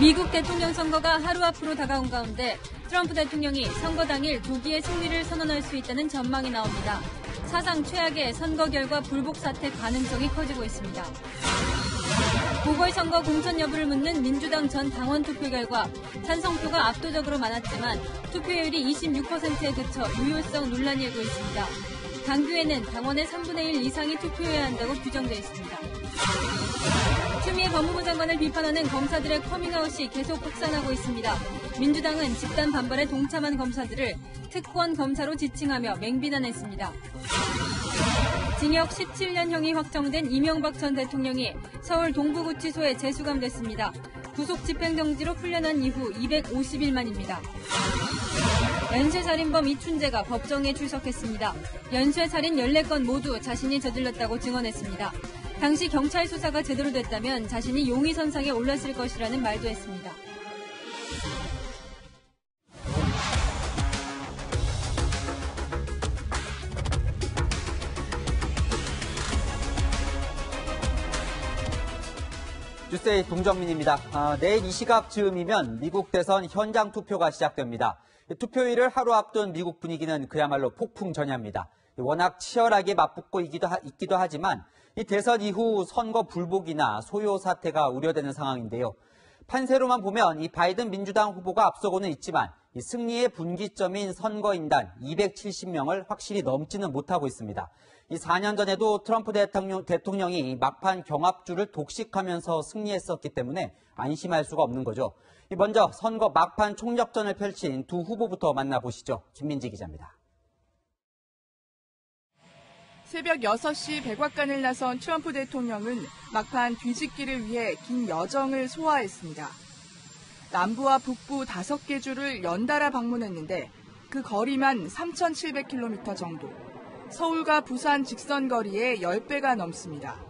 미국 대통령 선거가 하루 앞으로 다가온 가운데 트럼프 대통령이 선거 당일 조기의 승리를 선언할 수 있다는 전망이 나옵니다. 사상 최악의 선거 결과 불복 사태 가능성이 커지고 있습니다. 보궐선거 공천 여부를 묻는 민주당 전 당원 투표 결과 찬성표가 압도적으로 많았지만 투표율이 26%에 그쳐 유효성 논란이 일고 있습니다. 당규에는 당원의 3분의 1 이상이 투표해야 한다고 규정되어 있습니다. 추미애 법무부 장관을 비판하는 검사들의 커밍아웃이 계속 확산하고 있습니다. 민주당은 집단 반발에 동참한 검사들을 특권 검사로 지칭하며 맹비난했습니다. 징역 17년형이 확정된 이명박 전 대통령이 서울 동부구치소에 재수감됐습니다. 구속 집행정지로 풀려난 이후 250일 만입니다. 연쇄살인범 이춘재가 법정에 출석했습니다. 연쇄살인 14건 모두 자신이 저질렀다고 증언했습니다. 당시 경찰 수사가 제대로 됐다면 자신이 용의선상에 올랐을 것이라는 말도 했습니다. 뉴스의 동정민입니다. 내일 이 시각 즈음이면 미국 대선 현장 투표가 시작됩니다. 투표일을 하루 앞둔 미국 분위기는 그야말로 폭풍전야입니다. 워낙 치열하게 맞붙고 있기도 하지만 이 대선 이후 선거 불복이나 소요 사태가 우려되는 상황인데요. 판세로만 보면 이 바이든 민주당 후보가 앞서고는 있지만 이 승리의 분기점인 선거인단 270명을 확실히 넘지는 못하고 있습니다. 이 4년 전에도 트럼프 대통령이 막판 경합주를 독식하면서 승리했었기 때문에 안심할 수가 없는 거죠. 먼저 선거 막판 총력전을 펼친 두 후보부터 만나보시죠. 김민지 기자입니다. 새벽 6시 백악관을 나선 트럼프 대통령은 막판 뒤집기를 위해 긴 여정을 소화했습니다. 남부와 북부 5개 주를 연달아 방문했는데 그 거리만 3,700km 정도. 서울과 부산 직선 거리의 10배가 넘습니다.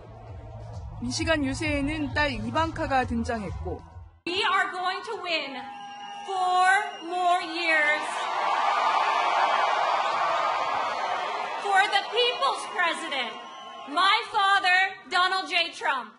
미시간 유세에는 딸 이방카가 등장했고 We are going to win 4 more years for the people's president, my father, Donald J. Trump.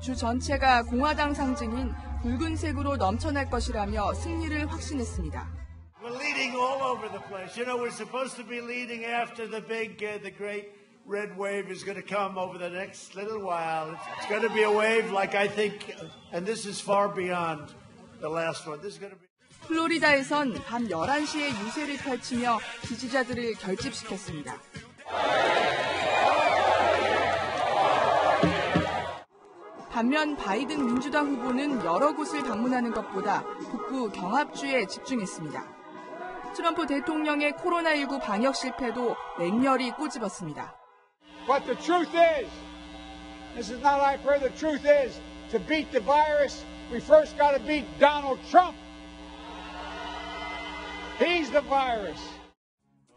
주 전체가 공화당 상징인 붉은색으로 넘쳐날 것이라며 승리를 확신했습니다. We're leading all over the place. You know, we're supposed to be leading after the great red wave is going to come over the next little while. It's going to be a wave like I think, and this is far beyond the last one. This is going to be. 플로리다에선 밤 11시에 유세를 펼치며 지지자들을 결집시켰습니다. 반면 바이든 민주당 후보는 여러 곳을 방문하는 것보다 북부 경합주에 집중했습니다. 트럼프 대통령의 코로나19 방역 실패도 맹렬히 꼬집었습니다. But the truth is, this is not like where the truth is, to beat the virus, we first got to beat Donald Trump. He's the virus.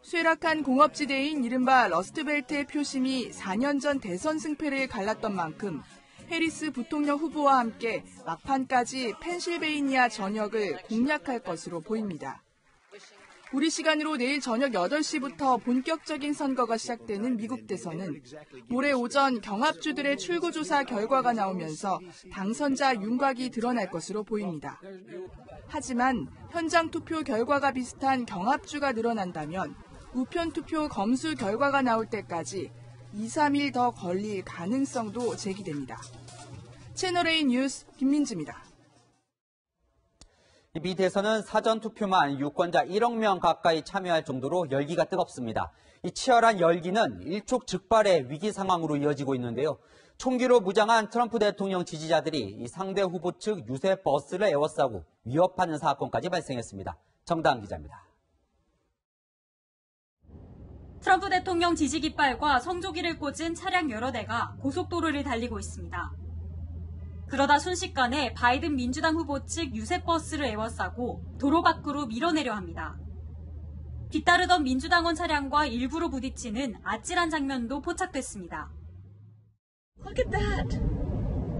쇠락한 공업지대인 이른바 러스트벨트의 표심이 4년 전 대선 승패를 갈랐던 만큼 해리스 부통령 후보와 함께 막판까지 펜실베이니아 전역을 공략할 것으로 보입니다. 우리 시간으로 내일 저녁 8시부터 본격적인 선거가 시작되는 미국 대선은 모레 오전 경합주들의 출구조사 결과가 나오면서 당선자 윤곽이 드러날 것으로 보입니다. 하지만 현장 투표 결과가 비슷한 경합주가 늘어난다면 우편 투표 검수 결과가 나올 때까지 2, 3일 더 걸릴 가능성도 제기됩니다. 채널A 뉴스 김민지입니다. 미 대선은 사전투표만 유권자 1억 명 가까이 참여할 정도로 열기가 뜨겁습니다. 이 치열한 열기는 일촉즉발의 위기 상황으로 이어지고 있는데요. 총기로 무장한 트럼프 대통령 지지자들이 이 상대 후보 측 유세 버스를 에워싸고 위협하는 사건까지 발생했습니다. 정다은 기자입니다. 트럼프 대통령 지지 깃발과 성조기를 꽂은 차량 여러 대가 고속도로를 달리고 있습니다. 그러다 순식간에 바이든 민주당 후보 측 유세버스를 에워싸고 도로 밖으로 밀어내려 합니다. 뒤따르던 민주당원 차량과 일부러 부딪히는 아찔한 장면도 포착됐습니다. Look at that!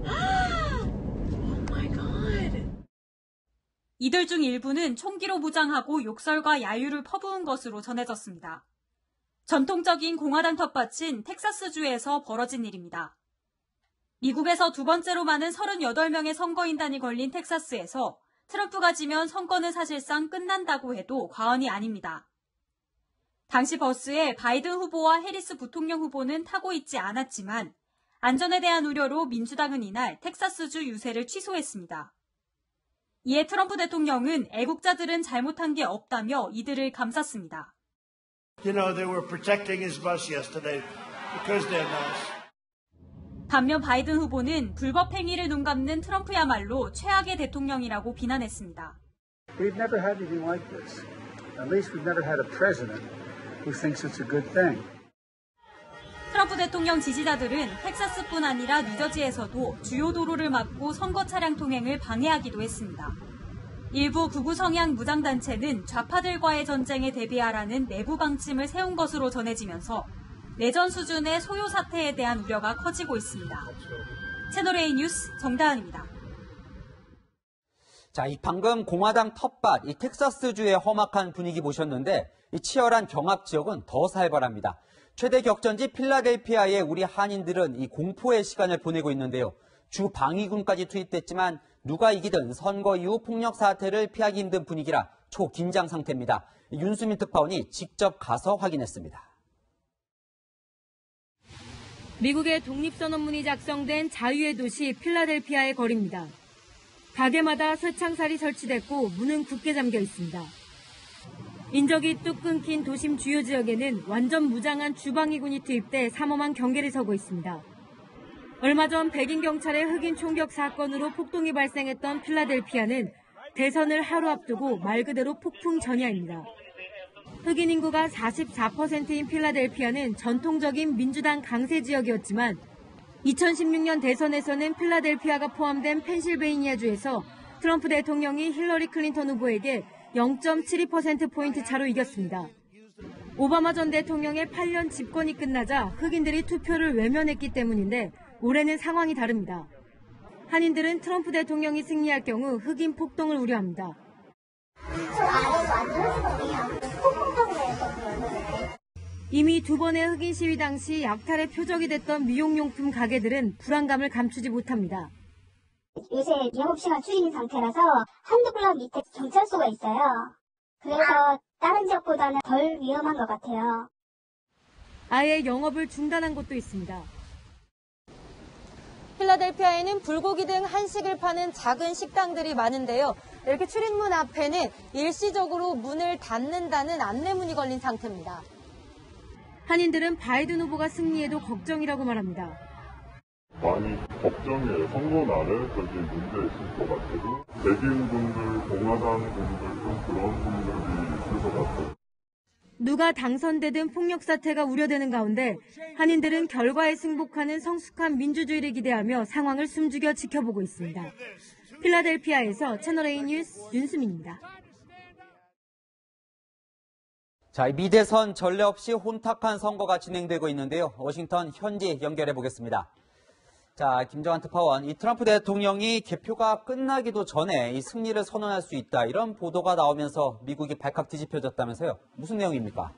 Oh my God! 이들 중 일부는 총기로 무장하고 욕설과 야유를 퍼부은 것으로 전해졌습니다. 전통적인 공화당 텃밭인 텍사스주에서 벌어진 일입니다. 미국에서 두 번째로 많은 38명의 선거인단이 걸린 텍사스에서 트럼프가 지면 선거는 사실상 끝난다고 해도 과언이 아닙니다. 당시 버스에 바이든 후보와 해리스 부통령 후보는 타고 있지 않았지만 안전에 대한 우려로 민주당은 이날 텍사스주 유세를 취소했습니다. 이에 트럼프 대통령은 애국자들은 잘못한 게 없다며 이들을 감쌌습니다. You know, they were protecting his bus yesterday because they're nice. 반면 바이든 후보는 불법 행위를 눈감는 트럼프야말로 최악의 대통령이라고 비난했습니다. We've never had anything like this. At least we've never had a president who thinks it's a good thing. 트럼프 대통령 지지자들은 텍사스뿐 아니라 뉴저지에서도 주요 도로를 막고 선거 차량 통행을 방해하기도 했습니다. 일부 극우 성향 무장단체는 좌파들과의 전쟁에 대비하라는 내부 방침을 세운 것으로 전해지면서 내전 수준의 소요 사태에 대한 우려가 커지고 있습니다. 채널A 뉴스 정다은입니다. 자, 이 방금 공화당 텃밭, 이 텍사스주의 험악한 분위기 보셨는데 이 치열한 경합 지역은 더 살벌합니다. 최대 격전지 필라델피아의 우리 한인들은 이 공포의 시간을 보내고 있는데요. 주 방위군까지 투입됐지만 누가 이기든 선거 이후 폭력 사태를 피하기 힘든 분위기라 초긴장 상태입니다. 윤수민 특파원이 직접 가서 확인했습니다. 미국의 독립선언문이 작성된 자유의 도시 필라델피아의 거리입니다. 가게마다 쇠창살이 설치됐고 문은 굳게 잠겨 있습니다. 인적이 뚝 끊긴 도심 주요 지역에는 완전 무장한 주방위군이 투입돼 삼엄한 경계를 서고 있습니다. 얼마 전 백인 경찰의 흑인 총격 사건으로 폭동이 발생했던 필라델피아는 대선을 하루 앞두고 말 그대로 폭풍 전야입니다. 흑인 인구가 44%인 필라델피아는 전통적인 민주당 강세 지역이었지만 2016년 대선에서는 필라델피아가 포함된 펜실베이니아주에서 트럼프 대통령이 힐러리 클린턴 후보에게 0.72%포인트 차로 이겼습니다. 오바마 전 대통령의 8년 집권이 끝나자 흑인들이 투표를 외면했기 때문인데 올해는 상황이 다릅니다. 한인들은 트럼프 대통령이 승리할 경우 흑인 폭동을 우려합니다. 이미 두 번의 흑인 시위 당시 약탈의 표적이 됐던 미용용품 가게들은 불안감을 감추지 못합니다. 요새 영업시간 줄인 상태라서 한두 블럭 밑에 경찰서가 있어요. 그래서 다른 지역보다는 덜 위험한 것 같아요. 아예 영업을 중단한 곳도 있습니다. 필라델피아에는 불고기 등 한식을 파는 작은 식당들이 많은데요. 이렇게 출입문 앞에는 일시적으로 문을 닫는다는 안내문이 걸린 상태입니다. 한인들은 바이든 후보가 승리해도 걱정이라고 말합니다. 많이 걱정이에요. 선거 날에 저기 문제 있을 것 같아요. 백인분들, 공화당 분들 좀 그런 분들이 있을 것 같아요. 누가 당선되든 폭력 사태가 우려되는 가운데 한인들은 결과에 승복하는 성숙한 민주주의를 기대하며 상황을 숨죽여 지켜보고 있습니다. 필라델피아에서 채널A 뉴스 윤수민입니다. 자, 미대선 전례 없이 혼탁한 선거가 진행되고 있는데요. 워싱턴 현지 연결해 보겠습니다. 자, 김정환 특파원, 이 트럼프 대통령이 개표가 끝나기도 전에 이 승리를 선언할 수 있다, 이런 보도가 나오면서 미국이 발칵 뒤집혀졌다면서요. 무슨 내용입니까?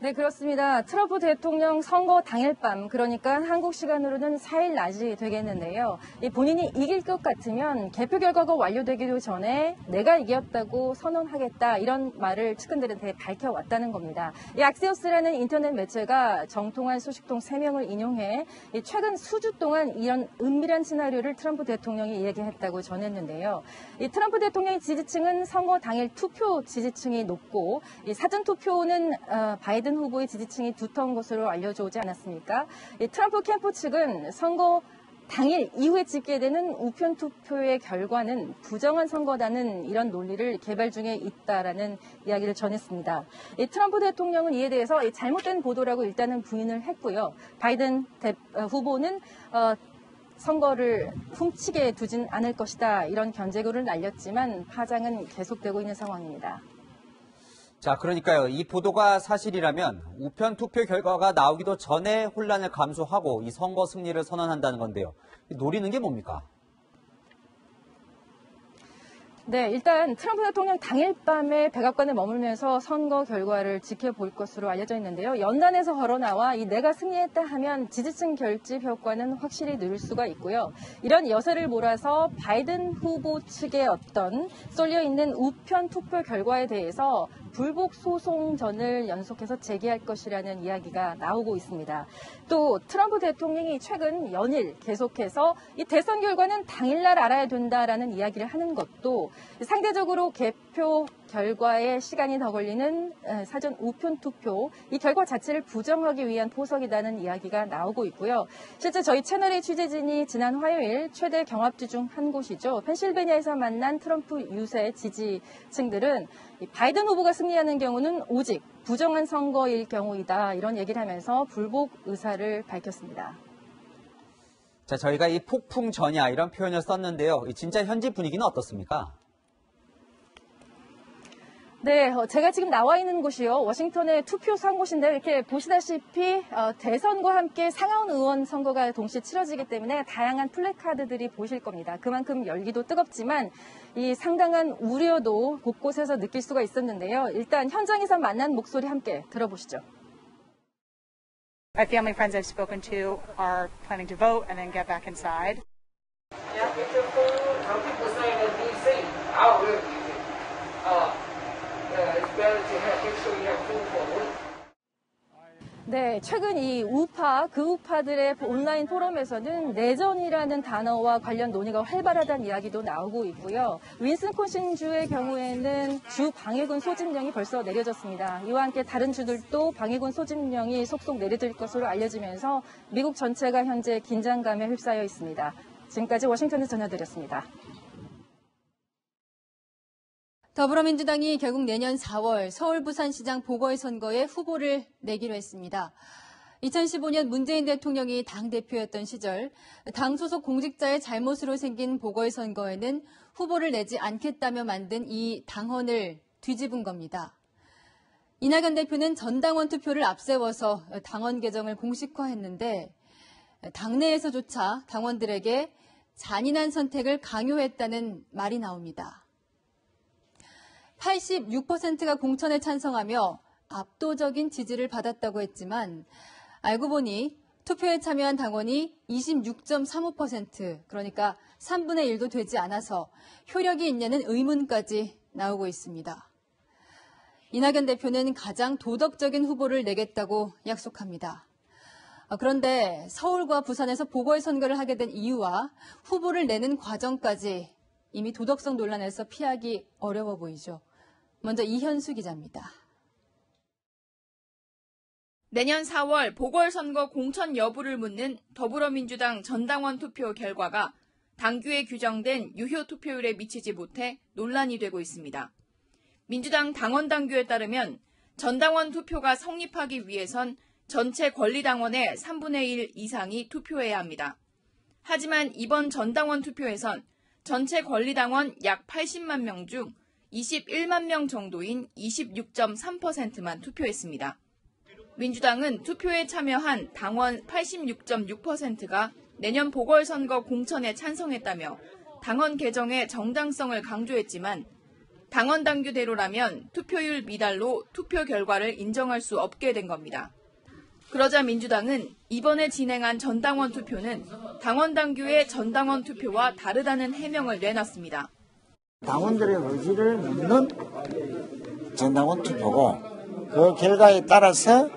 네, 그렇습니다. 트럼프 대통령 선거 당일 밤, 그러니까 한국 시간으로는 4일 낮이 되겠는데요. 본인이 이길 것 같으면 개표 결과가 완료되기도 전에 내가 이겼다고 선언하겠다, 이런 말을 측근들한테 밝혀왔다는 겁니다. 이 악시오스라는 인터넷 매체가 정통한 소식통 3명을 인용해 최근 수주 동안 이런 은밀한 시나리오를 트럼프 대통령이 얘기했다고 전했는데요. 이 트럼프 대통령의 지지층은 선거 당일 투표 지지층이 높고, 이 사전 투표는 바이든 후보의 지지층이 두터운 것으로 알려져 오지 않았습니까? 트럼프 캠프 측은 선거 당일 이후에 집계되는 우편 투표의 결과는 부정한 선거다는 이런 논리를 개발 중에 있다라는 이야기를 전했습니다. 트럼프 대통령은 이에 대해서 잘못된 보도라고 일단은 부인을 했고요. 바이든 후보는 선거를 훔치게 두진 않을 것이다, 이런 견제구를 날렸지만 파장은 계속되고 있는 상황입니다. 자, 그러니까요. 이 보도가 사실이라면 우편 투표 결과가 나오기도 전에 혼란을 감수하고 이 선거 승리를 선언한다는 건데요. 노리는 게 뭡니까? 네, 일단 트럼프 대통령 당일 밤에 백악관에 머물면서 선거 결과를 지켜볼 것으로 알려져 있는데요. 연단에서 걸어나와 이 내가 승리했다 하면 지지층 결집 효과는 확실히 누릴 수가 있고요. 이런 여세를 몰아서 바이든 후보 측의 어떤 쏠려있는 우편 투표 결과에 대해서 불복 소송전을 연속해서 제기할 것이라는 이야기가 나오고 있습니다. 또 트럼프 대통령이 최근 연일 계속해서 이 대선 결과는 당일날 알아야 된다라는 이야기를 하는 것도 상대적으로 개표 결과에 시간이 더 걸리는 사전 우편 투표, 이 결과 자체를 부정하기 위한 포석이라는 이야기가 나오고 있고요. 실제 저희 채널의 취재진이 지난 화요일 최대 경합지 중 한 곳이죠. 펜실베니아에서 만난 트럼프 유세 지지층들은 바이든 후보가 승리하는 경우는 오직 부정한 선거일 경우이다, 이런 얘기를 하면서 불복 의사를 밝혔습니다. 자, 저희가 이 폭풍 전야 이런 표현을 썼는데요. 진짜 현지 분위기는 어떻습니까? 네, 제가 지금 나와 있는 곳이요, 워싱턴의 투표소 한 곳인데, 이렇게 보시다시피 대선과 함께 상하원 의원 선거가 동시에 치러지기 때문에 다양한 플래카드들이 보실 겁니다. 그만큼 열기도 뜨겁지만 이 상당한 우려도 곳곳에서 느낄 수가 있었는데요. 일단 현장에서 만난 목소리 함께 들어보시죠. My family friends I've spoken to are planning to vote and then get back inside. Yeah, get your food. Some people saying in D.C. I live in D.C. It's better to make sure you have food for a week. 네, 최근 이 우파, 극우파들의 온라인 포럼에서는 내전이라는 단어와 관련 논의가 활발하다는 이야기도 나오고 있고요. 윈스콘신주의 경우에는 주 방해군 소집령이 벌써 내려졌습니다. 이와 함께 다른 주들도 방해군 소집령이 속속 내려질 것으로 알려지면서 미국 전체가 현재 긴장감에 휩싸여 있습니다. 지금까지 워싱턴에서 전해드렸습니다. 더불어민주당이 결국 내년 4월 서울 부산시장 보궐선거에 후보를 내기로 했습니다. 2015년 문재인 대통령이 당대표였던 시절 당 소속 공직자의 잘못으로 생긴 보궐선거에는 후보를 내지 않겠다며 만든 이 당헌을 뒤집은 겁니다. 이낙연 대표는 전당원 투표를 앞세워서 당원 개정을 공식화했는데 당내에서조차 당원들에게 잔인한 선택을 강요했다는 말이 나옵니다. 86%가 공천에 찬성하며 압도적인 지지를 받았다고 했지만 알고 보니 투표에 참여한 당원이 26.35%, 그러니까 3분의 1도 되지 않아서 효력이 있냐는 의문까지 나오고 있습니다. 이낙연 대표는 가장 도덕적인 후보를 내겠다고 약속합니다. 그런데 서울과 부산에서 보궐선거를 하게 된 이유와 후보를 내는 과정까지 이미 도덕성 논란에서 피하기 어려워 보이죠. 먼저 이현수 기자입니다. 내년 4월 보궐선거 공천 여부를 묻는 더불어민주당 전당원 투표 결과가 당규에 규정된 유효 투표율에 미치지 못해 논란이 되고 있습니다. 민주당 당원 당규에 따르면 전당원 투표가 성립하기 위해선 전체 권리당원의 3분의 1 이상이 투표해야 합니다. 하지만 이번 전당원 투표에선 전체 권리당원 약 80만 명 중 21만 명 정도인 26.3%만 투표했습니다. 민주당은 투표에 참여한 당원 86.6%가 내년 보궐선거 공천에 찬성했다며 당헌 개정의 정당성을 강조했지만 당헌 당규대로라면 투표율 미달로 투표 결과를 인정할 수 없게 된 겁니다. 그러자 민주당은 이번에 진행한 전당원 투표는 당헌 당규의 전당원 투표와 다르다는 해명을 내놨습니다. 당원들의 의지를 묻는 전당원 투표고 그 결과에 따라서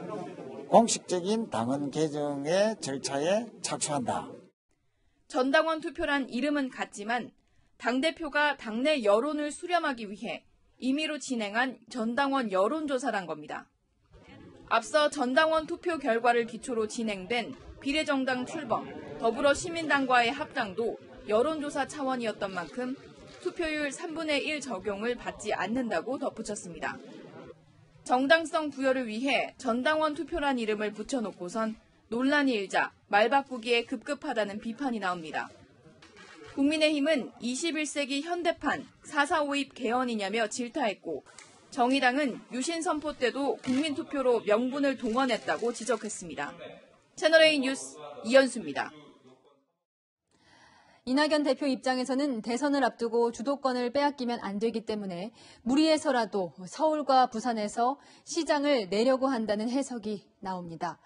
공식적인 당헌 개정의 절차에 착수한다. 전당원 투표란 이름은 같지만 당대표가 당내 여론을 수렴하기 위해 임의로 진행한 전당원 여론조사란 겁니다. 앞서 전당원 투표 결과를 기초로 진행된 비례정당 출범, 더불어시민당과의 합당도 여론조사 차원이었던 만큼 투표율 3분의 1 적용을 받지 않는다고 덧붙였습니다. 정당성 부여를 위해 전당원 투표란 이름을 붙여놓고선 논란이 일자 말 바꾸기에 급급하다는 비판이 나옵니다. 국민의힘은 21세기 현대판 4.4.5입 개헌이냐며 질타했고 정의당은 유신 선포 때도 국민투표로 명분을 동원했다고 지적했습니다. 채널A 뉴스 이현수입니다. 이낙연 대표 입장에서는 대선을 앞두고 주도권을 빼앗기면 안 되기 때문에 무리해서라도 서울과 부산에서 시장을 내려고 한다는 해석이 나옵니다.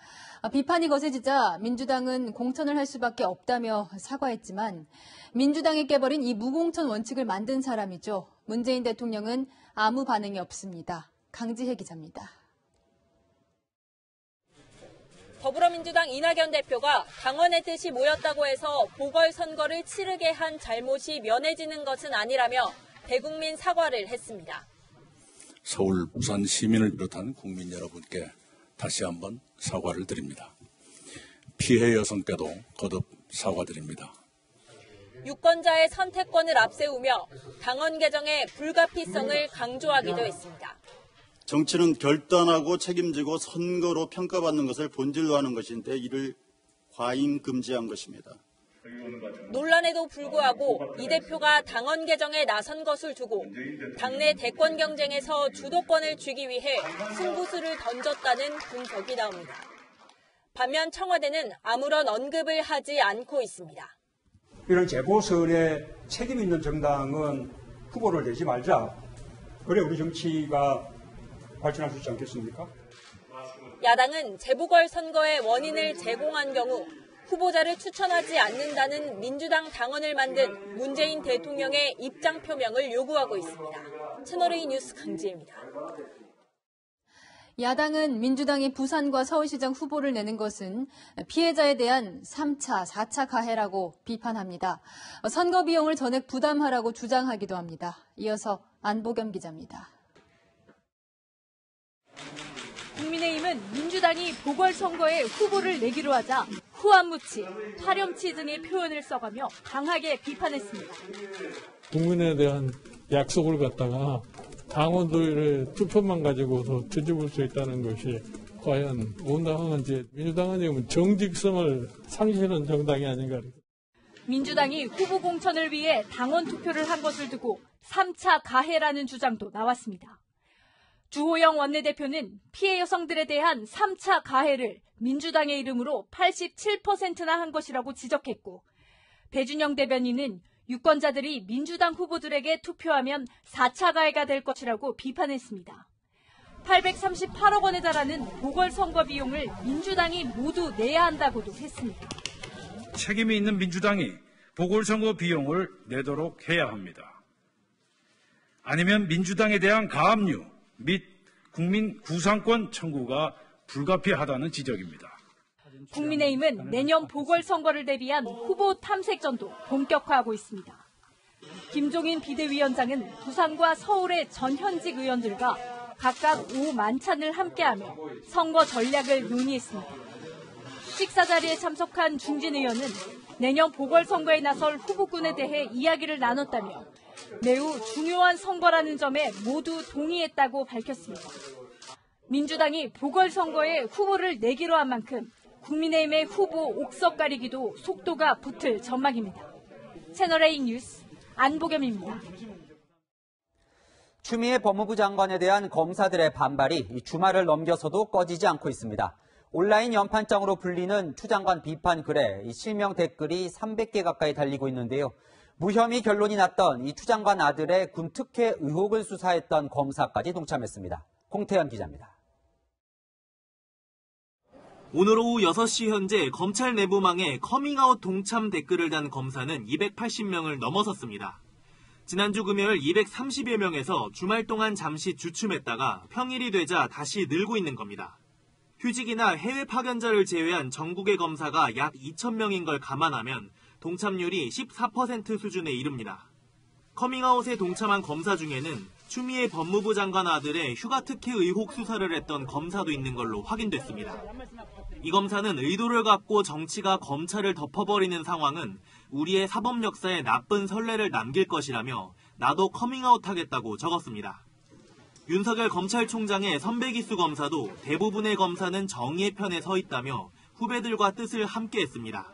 비판이 거세지자 민주당은 공천을 할 수밖에 없다며 사과했지만 민주당이 깨버린 이 무공천 원칙을 만든 사람이죠. 문재인 대통령은 아무 반응이 없습니다. 강지혜 기자입니다. 더불어민주당 이낙연 대표가 당원의 뜻이 모였다고 해서 보궐선거를 치르게 한 잘못이 면해지는 것은 아니라며 대국민 사과를 했습니다. 서울, 부산 시민을 비롯한 국민 여러분께 다시 한번 사과를 드립니다. 피해 여성께도 거듭 사과드립니다. 유권자의 선택권을 앞세우며 당원 개정의 불가피성을 강조하기도 했습니다. 정치는 결단하고 책임지고 선거로 평가받는 것을 본질로 하는 것인데 이를 과잉 금지한 것입니다. 논란에도 불구하고 이 대표가 당원 개정에 나선 것을 두고 당내 대권 경쟁에서 주도권을 쥐기 위해 승부수를 던졌다는 분석이 나옵니다. 반면 청와대는 아무런 언급을 하지 않고 있습니다. 이런 재보선에 책임 있는 정당은 후보를 내지 말자. 그래 우리 정치가 발전할 수 있지 않겠습니까? 야당은 재보궐선거의 원인을 제공한 경우 후보자를 추천하지 않는다는 민주당 당원을 만든 문재인 대통령의 입장 표명을 요구하고 있습니다. 채널A 뉴스 강지혜입니다. 야당은 민주당이 부산과 서울시장 후보를 내는 것은 피해자에 대한 3차, 4차 가해라고 비판합니다. 선거 비용을 전액 부담하라고 주장하기도 합니다. 이어서 안보겸 기자입니다. 국민의힘은 민주당이 보궐선거에 후보를 내기로 하자 후안무치, 파렴치 등의 표현을 써가며 강하게 비판했습니다. 국민에 대한 약속을 갖다가 당원들의 투표만 가지고도 뒤집을 수 있다는 것이 과연 온당한지 민주당은 지금 정직성을 상실한 정당이 아닌가. 민주당이 후보 공천을 위해 당원 투표를 한 것을 두고 3차 가해라는 주장도 나왔습니다. 주호영 원내대표는 피해 여성들에 대한 3차 가해를 민주당의 이름으로 87%나 한 것이라고 지적했고 배준영 대변인은 유권자들이 민주당 후보들에게 투표하면 4차 가해가 될 것이라고 비판했습니다. 838억 원에 달하는 보궐선거 비용을 민주당이 모두 내야 한다고도 했습니다. 책임이 있는 민주당이 보궐선거 비용을 내도록 해야 합니다. 아니면 민주당에 대한 가압류 및 국민 구상권 청구가 불가피하다는 지적입니다. 국민의힘은 내년 보궐선거를 대비한 후보 탐색전도 본격화하고 있습니다. 김종인 비대위원장은 부산과 서울의 전 현직 의원들과 각각 오후 만찬을 함께하며 선거 전략을 논의했습니다. 식사 자리에 참석한 중진 의원은 내년 보궐선거에 나설 후보군에 대해 이야기를 나눴다며 매우 중요한 선거라는 점에 모두 동의했다고 밝혔습니다. 민주당이 보궐선거에 후보를 내기로 한 만큼 국민의힘의 후보 옥석 가리기도 속도가 붙을 전망입니다. 채널A 뉴스 안보겸입니다. 추미애 법무부 장관에 대한 검사들의 반발이 주말을 넘겨서도 꺼지지 않고 있습니다. 온라인 연판장으로 불리는 추 장관 비판 글에 실명 댓글이 300개 가까이 달리고 있는데요. 무혐의 결론이 났던 이 추 장관 아들의 군 특혜 의혹을 수사했던 검사까지 동참했습니다. 홍태현 기자입니다. 오늘 오후 6시 현재 검찰 내부망에 커밍아웃 동참 댓글을 단 검사는 280명을 넘어섰습니다. 지난주 금요일 230여 명에서 주말 동안 잠시 주춤했다가 평일이 되자 다시 늘고 있는 겁니다. 휴직이나 해외 파견자를 제외한 전국의 검사가 약 2,000명인 걸 감안하면 동참률이 14% 수준에 이릅니다. 커밍아웃에 동참한 검사 중에는 추미애 법무부 장관 아들의 휴가 특혜 의혹 수사를 했던 검사도 있는 걸로 확인됐습니다. 이 검사는 의도를 갖고 정치가 검찰을 덮어버리는 상황은 우리의 사법 역사에 나쁜 선례를 남길 것이라며 나도 커밍아웃 하겠다고 적었습니다. 윤석열 검찰총장의 선배 기수 검사도 대부분의 검사는 정의의 편에 서 있다며 후배들과 뜻을 함께했습니다.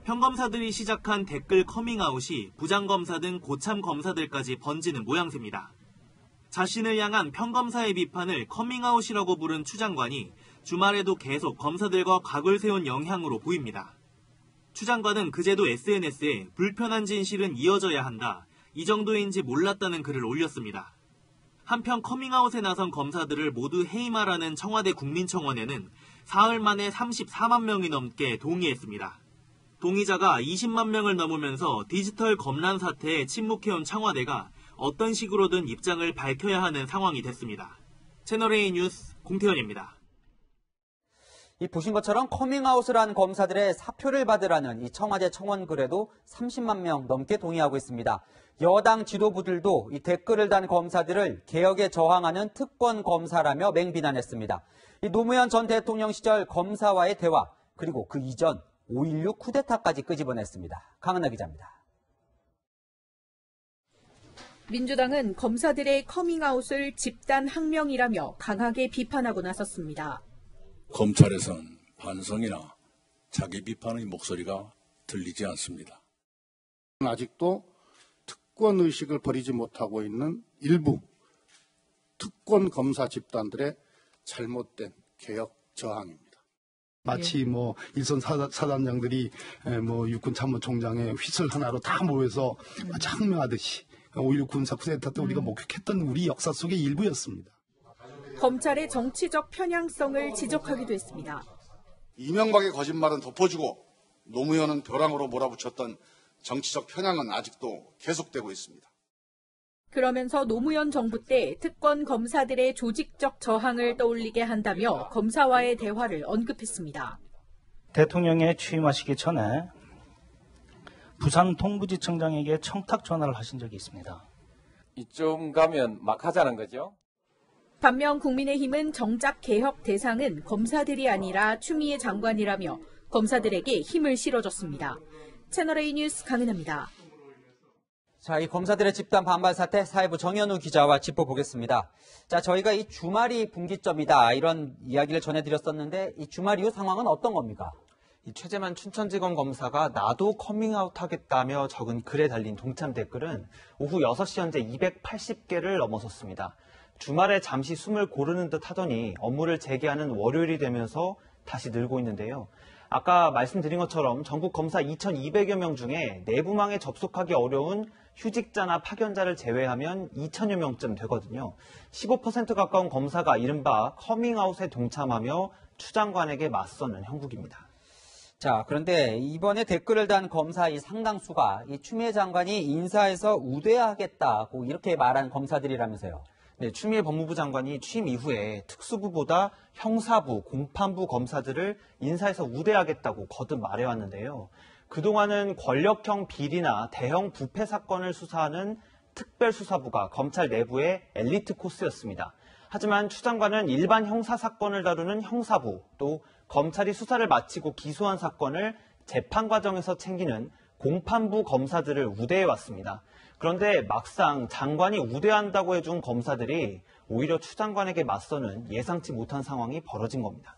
평검사들이 시작한 댓글 커밍아웃이 부장검사 등 고참 검사들까지 번지는 모양새입니다. 자신을 향한 평검사의 비판을 커밍아웃이라고 부른 추 장관이 주말에도 계속 검사들과 각을 세운 영향으로 보입니다. 추 장관은 그제도 SNS에 불편한 진실은 이어져야 한다. 이 정도인지 몰랐다는 글을 올렸습니다. 한편 커밍아웃에 나선 검사들을 모두 해임하라는 청와대 국민청원에는 사흘 만에 34만 명이 넘게 동의했습니다. 동의자가 20만 명을 넘으면서 디지털 검란 사태에 침묵해온 청와대가 어떤 식으로든 입장을 밝혀야 하는 상황이 됐습니다. 채널A 뉴스 공태현입니다. 보신 것처럼 커밍아웃을 한 검사들의 사표를 받으라는 이 청와대 청원 글에도 30만 명 넘게 동의하고 있습니다. 여당 지도부들도 이 댓글을 단 검사들을 개혁에 저항하는 특권 검사라며 맹비난했습니다. 노무현 전 대통령 시절 검사와의 대화, 그리고 그 이전 5.16 쿠데타까지 끄집어냈습니다. 강은하 기자입니다. 민주당은 검사들의 커밍아웃을 집단 항명이라며 강하게 비판하고 나섰습니다. 검찰에서는 반성이나 자기 비판의 목소리가 들리지 않습니다. 아직도 특권의식을 버리지 못하고 있는 일부 특권 검사 집단들의 잘못된 개혁 저항입니다. 마치 일선 사단장들이 육군 참모총장의 휘슬 하나로 다 모여서 항명하듯이 5.16 군사 쿠데타 때 우리가 목격했던 우리 역사 속의 일부였습니다. 검찰의 정치적 편향성을 지적하기도 했습니다. 이명박의 거짓말은 덮어주고 노무현은 벼랑으로 몰아붙였던 정치적 편향은 아직도 계속되고 있습니다. 그러면서 노무현 정부 때 특권 검사들의 조직적 저항을 떠올리게 한다며 검사와의 대화를 언급했습니다. 대통령에 취임하시기 전에 부산 동부지청장에게 청탁 전화를 하신 적이 있습니다. 이쯤 가면 막 하자는 거죠? 반면 국민의힘은 정작 개혁 대상은 검사들이 아니라 추미애 장관이라며 검사들에게 힘을 실어줬습니다. 채널A 뉴스 강은하입니다. 자, 이 검사들의 집단 반발 사태 사회부 정현우 기자와 짚어보겠습니다. 자, 저희가 이 주말이 분기점이다 이런 이야기를 전해드렸었는데 이 주말 이후 상황은 어떤 겁니까? 이 최재만 춘천지검 검사가 나도 커밍아웃 하겠다며 적은 글에 달린 동참 댓글은 오후 6시 현재 280개를 넘어섰습니다. 주말에 잠시 숨을 고르는 듯 하더니 업무를 재개하는 월요일이 되면서 다시 늘고 있는데요. 아까 말씀드린 것처럼 전국 검사 2,200여 명 중에 내부망에 접속하기 어려운 휴직자나 파견자를 제외하면 2,000여 명쯤 되거든요. 15% 가까운 검사가 이른바 커밍아웃에 동참하며 추 장관에게 맞서는 형국입니다. 자, 그런데 이번에 댓글을 단 검사 이 상당수가 이 추미애 장관이 인사에서 우대하겠다고 이렇게 말한 검사들이라면서요. 네, 추미애 법무부 장관이 취임 이후에 특수부보다 형사부, 공판부 검사들을 인사에서 우대하겠다고 거듭 말해왔는데요. 그동안은 권력형 비리나 대형 부패 사건을 수사하는 특별수사부가 검찰 내부의 엘리트 코스였습니다. 하지만 추 장관은 일반 형사 사건을 다루는 형사부, 또 검찰이 수사를 마치고 기소한 사건을 재판 과정에서 챙기는 공판부 검사들을 우대해왔습니다. 그런데 막상 장관이 우대한다고 해준 검사들이 오히려 추 장관에게 맞서는 예상치 못한 상황이 벌어진 겁니다.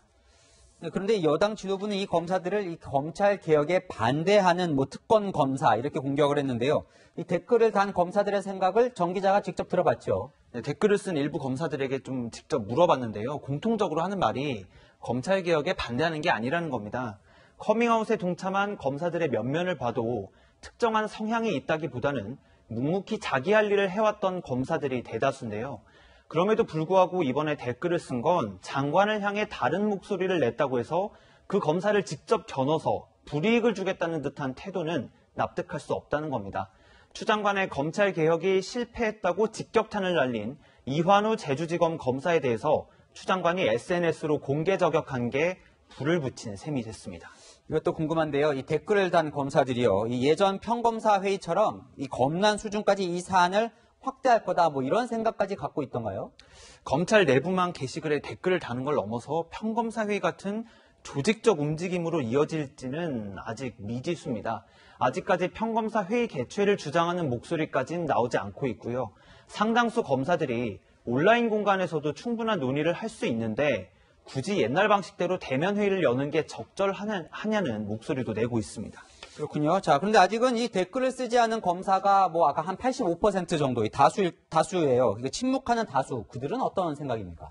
네, 그런데 여당 지도부는 이 검사들을 이 검찰 개혁에 반대하는 특권 검사 이렇게 공격을 했는데요. 이 댓글을 단 검사들의 생각을 정 기자가 직접 들어봤죠. 네, 댓글을 쓴 일부 검사들에게 좀 직접 물어봤는데요. 공통적으로 하는 말이 검찰 개혁에 반대하는 게 아니라는 겁니다. 커밍아웃에 동참한 검사들의 면면을 봐도 특정한 성향이 있다기보다는 묵묵히 자기 할 일을 해왔던 검사들이 대다수인데요. 그럼에도 불구하고 이번에 댓글을 쓴 건 장관을 향해 다른 목소리를 냈다고 해서 그 검사를 직접 겨눠서 불이익을 주겠다는 듯한 태도는 납득할 수 없다는 겁니다. 추 장관의 검찰 개혁이 실패했다고 직격탄을 날린 이환우 제주지검 검사에 대해서 추 장관이 SNS로 공개 저격한 게 불을 붙인 셈이 됐습니다. 이것도 궁금한데요. 이 댓글을 단 검사들이요. 이 예전 평검사 회의처럼 이 검란 수준까지 이 사안을 확대할 거다 이런 생각까지 갖고 있던가요? 검찰 내부망 게시글에 댓글을 다는 걸 넘어서 평검사 회의 같은 조직적 움직임으로 이어질지는 아직 미지수입니다. 아직까지 평검사 회의 개최를 주장하는 목소리까지는 나오지 않고 있고요. 상당수 검사들이 온라인 공간에서도 충분한 논의를 할 수 있는데 굳이 옛날 방식대로 대면 회의를 여는 게 적절하냐는 목소리도 내고 있습니다. 그렇군요. 자, 그런데 아직은 이 댓글을 쓰지 않은 검사가 아까 한 85% 정도의 다수예요. 침묵하는 다수, 그들은 어떤 생각입니까?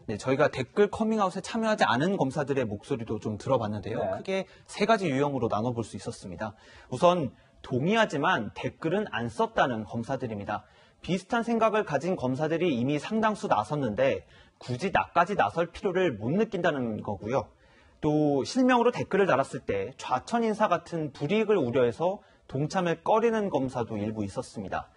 네, 저희가 댓글 커밍아웃에 참여하지 않은 검사들의 목소리도 좀 들어봤는데요. 네. 크게 3가지 유형으로 나눠볼 수 있었습니다. 우선 동의하지만 댓글은 안 썼다는 검사들입니다. 비슷한 생각을 가진 검사들이 이미 상당수 나섰는데 굳이 나까지 나설 필요를 못 느낀다는 거고요. 또 실명으로 댓글을 달았을 때 좌천 인사 같은 불이익을 우려해서 동참을 꺼리는 검사도 일부 있었습니다.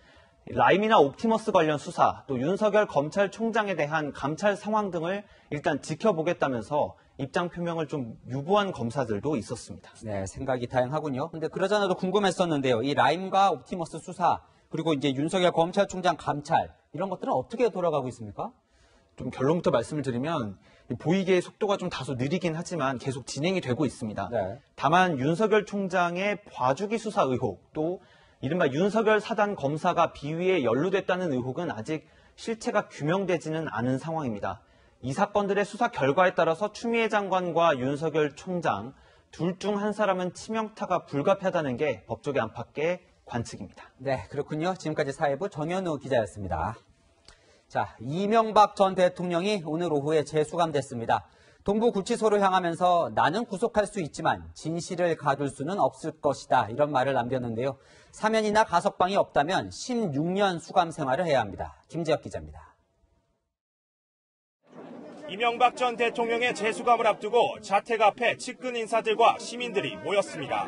라임이나 옵티머스 관련 수사, 또 윤석열 검찰총장에 대한 감찰 상황 등을 일단 지켜보겠다면서 입장 표명을 좀 유보한 검사들도 있었습니다. 네, 생각이 다양하군요. 근데 그러잖아도 궁금했었는데요. 이 라임과 옵티머스 수사, 그리고 이제 윤석열 검찰총장 감찰, 이런 것들은 어떻게 돌아가고 있습니까? 좀 결론부터 말씀을 드리면 보이기에 속도가 좀 다소 느리긴 하지만 계속 진행이 되고 있습니다. 네. 다만 윤석열 총장의 봐주기 수사 의혹, 또 이른바 윤석열 사단 검사가 비위에 연루됐다는 의혹은 아직 실체가 규명되지는 않은 상황입니다. 이 사건들의 수사 결과에 따라서 추미애 장관과 윤석열 총장 둘 중 한 사람은 치명타가 불가피하다는 게 법조계 안팎의 관측입니다. 네, 그렇군요. 지금까지 사회부 정현우 기자였습니다. 자, 이명박 전 대통령이 오늘 오후에 재수감됐습니다. 동부구치소로 향하면서 나는 구속할 수 있지만 진실을 가둘 수는 없을 것이다. 이런 말을 남겼는데요. 사면이나 가석방이 없다면 16년 수감 생활을 해야 합니다. 김재혁 기자입니다. 이명박 전 대통령의 재수감을 앞두고 자택 앞에 측근 인사들과 시민들이 모였습니다.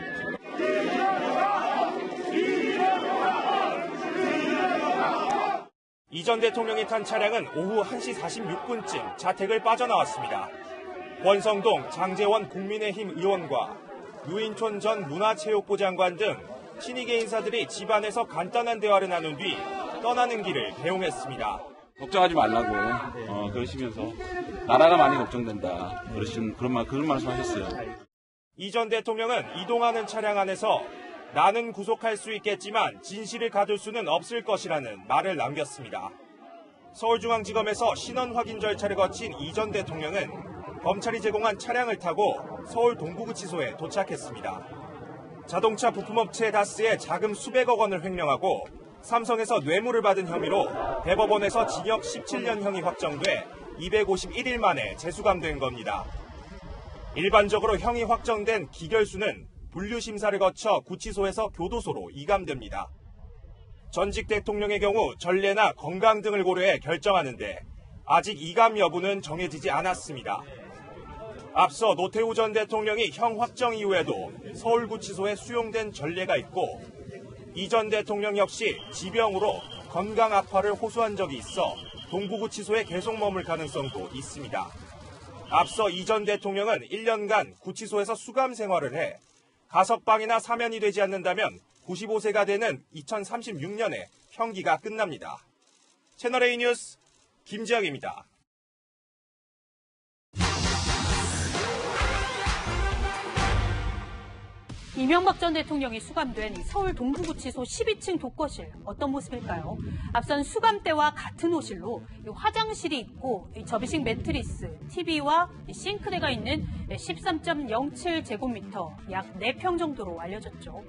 이 전 대통령이 탄 차량은 오후 1시 46분쯤 자택을 빠져나왔습니다. 권성동, 장제원 국민의힘 의원과 유인촌 전 문화체육부 장관 등 친이계 인사들이 집안에서 간단한 대화를 나눈 뒤 떠나는 길을 배웅했습니다. 걱정하지 말라고 그러시면서 나라가 많이 걱정된다. 그런 말씀하셨어요. 이 전 대통령은 이동하는 차량 안에서 나는 구속할 수 있겠지만 진실을 가둘 수는 없을 것이라는 말을 남겼습니다. 서울중앙지검에서 신원 확인 절차를 거친 이 전 대통령은 검찰이 제공한 차량을 타고 서울 동부구치소에 도착했습니다. 자동차 부품업체 다스에 자금 수백억 원을 횡령하고 삼성에서 뇌물을 받은 혐의로 대법원에서 징역 17년형이 확정돼 251일 만에 재수감된 겁니다. 일반적으로 형이 확정된 기결수는 분류심사를 거쳐 구치소에서 교도소로 이감됩니다. 전직 대통령의 경우 전례나 건강 등을 고려해 결정하는데 아직 이감 여부는 정해지지 않았습니다. 앞서 노태우 전 대통령이 형 확정 이후에도 서울구치소에 수용된 전례가 있고 이 전 대통령 역시 지병으로 건강 악화를 호소한 적이 있어 동부구치소에 계속 머물 가능성도 있습니다. 앞서 이 전 대통령은 1년간 구치소에서 수감 생활을 해 가석방이나 사면이 되지 않는다면 95세가 되는 2036년에 형기가 끝납니다. 채널A 뉴스 김지영입니다. 이명박 전 대통령이 수감된 서울 동부구치소 12층 독거실 어떤 모습일까요? 앞선 수감 때와 같은 호실로 화장실이 있고 접이식 매트리스, TV와 싱크대가 있는 13.07제곱미터, 약 4평 정도로 알려졌죠.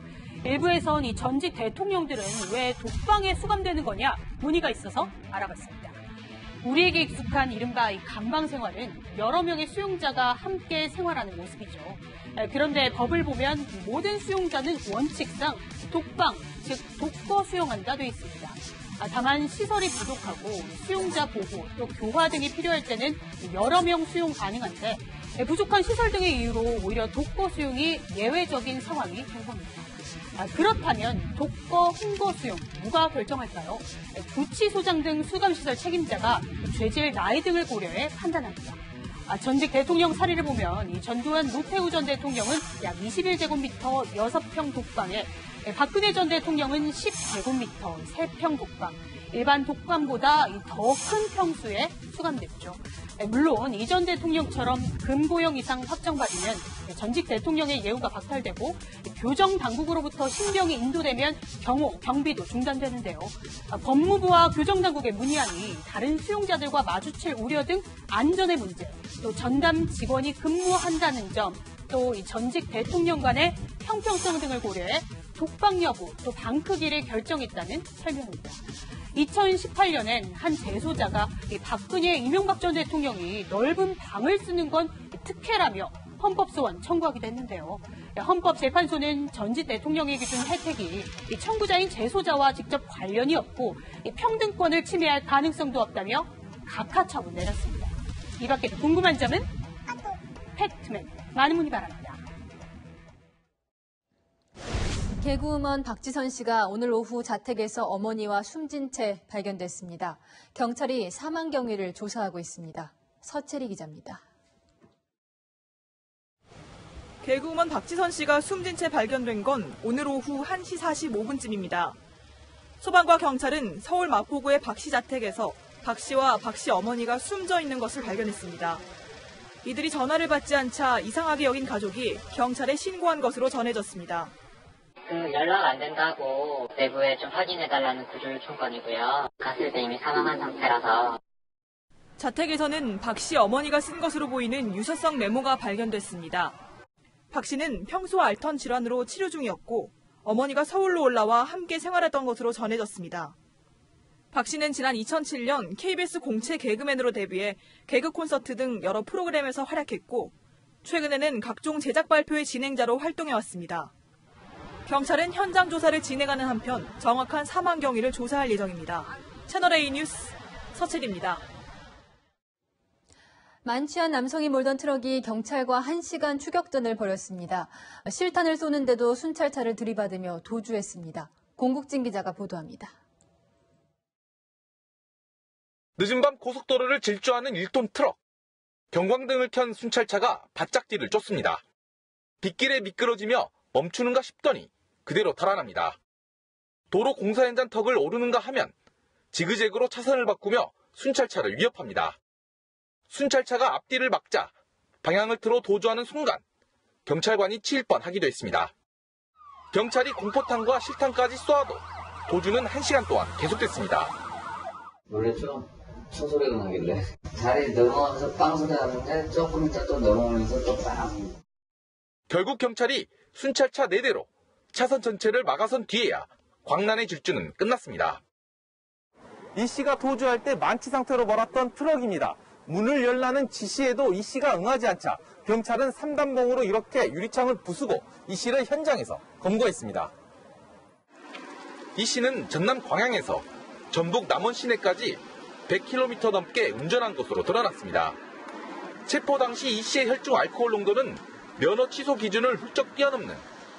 일부에선 이 전직 대통령들은 왜 독방에 수감되는 거냐 문의가 있어서 알아봤습니다. 우리에게 익숙한 이른바 이 감방 생활은 여러 명의 수용자가 함께 생활하는 모습이죠. 그런데 법을 보면 모든 수용자는 원칙상 독방, 즉 독거 수용한다 돼 있습니다. 다만 시설이 부족하고 수용자 보호, 또 교화 등이 필요할 때는 여러 명 수용 가능한데 부족한 시설 등의 이유로 오히려 독거 수용이 예외적인 상황이 된 겁니다. 그렇다면 독거, 흥거 수용 누가 결정할까요? 구치소장 등 수감시설 책임자가 죄질 나이 등을 고려해 판단합니다. 전직 대통령 사례를 보면 이 전두환 노태우 전 대통령은 약 21제곱미터 6평 독방에 박근혜 전 대통령은 10제곱미터 3평 독방, 일반 독방보다 더 큰 평수에 수감됐죠. 물론 이 전 대통령처럼 금고형 이상 확정받으면 전직 대통령의 예우가 박탈되고 교정 당국으로부터 신병이 인도되면 경호, 경비도 중단되는데요. 법무부와 교정당국의 문의안이 다른 수용자들과 마주칠 우려 등 안전의 문제, 또 전담 직원이 근무한다는 점, 또 이 전직 대통령 간의 형평성 등을 고려해 독방 여부, 또 방 크기를 결정했다는 설명입니다. 2018년엔 한 재소자가 박근혜 이명박 전 대통령이 넓은 방을 쓰는 건 특혜라며 헌법소원 청구하기도 했는데요. 헌법재판소는 전직 대통령에게 준 혜택이 청구자인 재소자와 직접 관련이 없고 평등권을 침해할 가능성도 없다며 각하처분 내렸습니다. 이 밖에도 궁금한 점은 팩트맨 많은 문의 바랍니다. 개그우먼 박지선 씨가 오늘 오후 자택에서 어머니와 숨진 채 발견됐습니다. 경찰이 사망 경위를 조사하고 있습니다. 서채리 기자입니다. 개그우먼 박지선 씨가 숨진 채 발견된 건 오늘 오후 1시 45분쯤입니다. 소방과 경찰은 서울 마포구의 박 씨 자택에서 박 씨와 박 씨 어머니가 숨져 있는 것을 발견했습니다. 이들이 전화를 받지 않자 이상하게 여긴 가족이 경찰에 신고한 것으로 전해졌습니다. 연락 안 된다고 내부에 좀 확인해달라는 구조 요청건이고요. 갔을 때 이미 사망한 상태라서. 자택에서는 박 씨 어머니가 쓴 것으로 보이는 유서성 메모가 발견됐습니다. 박 씨는 평소 알턴 질환으로 치료 중이었고 어머니가 서울로 올라와 함께 생활했던 것으로 전해졌습니다. 박 씨는 지난 2007년 KBS 공채 개그맨으로 데뷔해 개그 콘서트 등 여러 프로그램에서 활약했고 최근에는 각종 제작 발표의 진행자로 활동해왔습니다. 경찰은 현장 조사를 진행하는 한편 정확한 사망 경위를 조사할 예정입니다. 채널A 뉴스 서채리입니다. 만취한 남성이 몰던 트럭이 경찰과 1시간 추격전을 벌였습니다. 실탄을 쏘는데도 순찰차를 들이받으며 도주했습니다. 공국진 기자가 보도합니다. 늦은 밤 고속도로를 질주하는 1톤 트럭. 경광등을 켠 순찰차가 바짝 뒤를 쫓습니다. 빗길에 미끄러지며 멈추는가 싶더니 그대로 달아납니다. 도로 공사 현장 턱을 오르는가 하면 지그재그로 차선을 바꾸며 순찰차를 위협합니다. 순찰차가 앞뒤를 막자 방향을 틀어 도주하는 순간 경찰관이 치일 뻔하기도 했습니다. 경찰이 공포탄과 실탄까지 쏘아도 도주는 1시간 동안 계속됐습니다. 놀랬죠? 총소리가 나길래 다리 넘어가면서 빵 소리 나는데 조금 있다 또 넘어오면서 또 빵. 결국 경찰이 순찰차 4대로 차선 전체를 막아선 뒤에야 광란의 질주는 끝났습니다. 이 씨가 도주할 때 만취 상태로 몰았던 트럭입니다. 문을 열라는 지시에도 이 씨가 응하지 않자 경찰은 3단봉으로 이렇게 유리창을 부수고 이 씨를 현장에서 검거했습니다. 이 씨는 전남 광양에서 전북 남원 시내까지 100km 넘게 운전한 것으로 드러났습니다. 체포 당시 이 씨의 혈중 알코올 농도는 면허 취소 기준을 훌쩍 뛰어넘는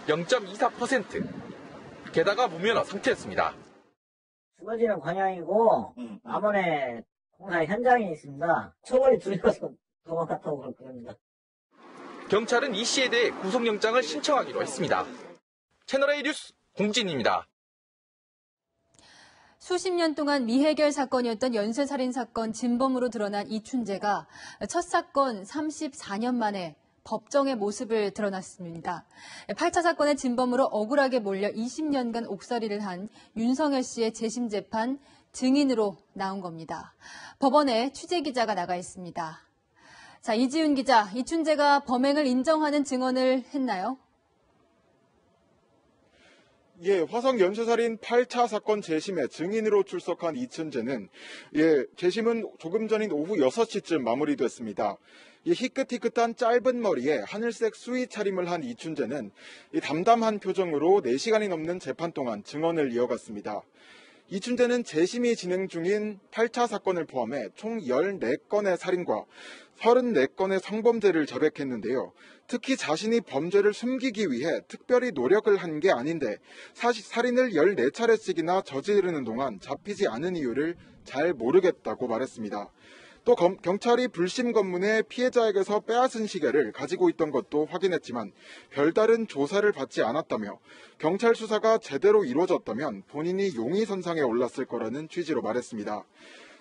0.24%. 게다가 무면허 상태였습니다. 주거지는 광양이고 남원에 공사 현장에 있습니다. 처벌이 두려워서 도망갔다고 그럽니다. 경찰은 이 씨에 대해 구속영장을 신청하기로 했습니다. 채널A 뉴스 공진입니다. 수십 년 동안 미해결 사건이었던 연쇄살인 사건 진범으로 드러난 이춘재가 첫 사건 34년 만에 법정의 모습을 드러났습니다. 8차 사건의 진범으로 억울하게 몰려 20년간 옥살이를 한 윤석열 씨의 재심 재판 증인으로 나온 겁니다. 법원에 취재기자가 나가 있습니다. 자, 이지훈 기자, 이춘재가 범행을 인정하는 증언을 했나요? 예, 화성 연쇄살인 8차 사건 재심에 증인으로 출석한 이춘재는 재심은 조금 전인 오후 6시쯤 마무리됐습니다. 희끗희끗한 짧은 머리에 하늘색 수의 차림을 한 이춘재는 담담한 표정으로 4시간이 넘는 재판 동안 증언을 이어갔습니다. 이춘재는 재심이 진행 중인 8차 사건을 포함해 총 14건의 살인과 34건의 성범죄를 자백했는데요. 특히 자신이 범죄를 숨기기 위해 특별히 노력을 한 게 아닌데 사실 살인을 14차례씩이나 저지르는 동안 잡히지 않은 이유를 잘 모르겠다고 말했습니다. 또 경찰이 불심 검문에 피해자에게서 빼앗은 시계를 가지고 있던 것도 확인했지만 별다른 조사를 받지 않았다며 경찰 수사가 제대로 이루어졌다면 본인이 용의선상에 올랐을 거라는 취지로 말했습니다.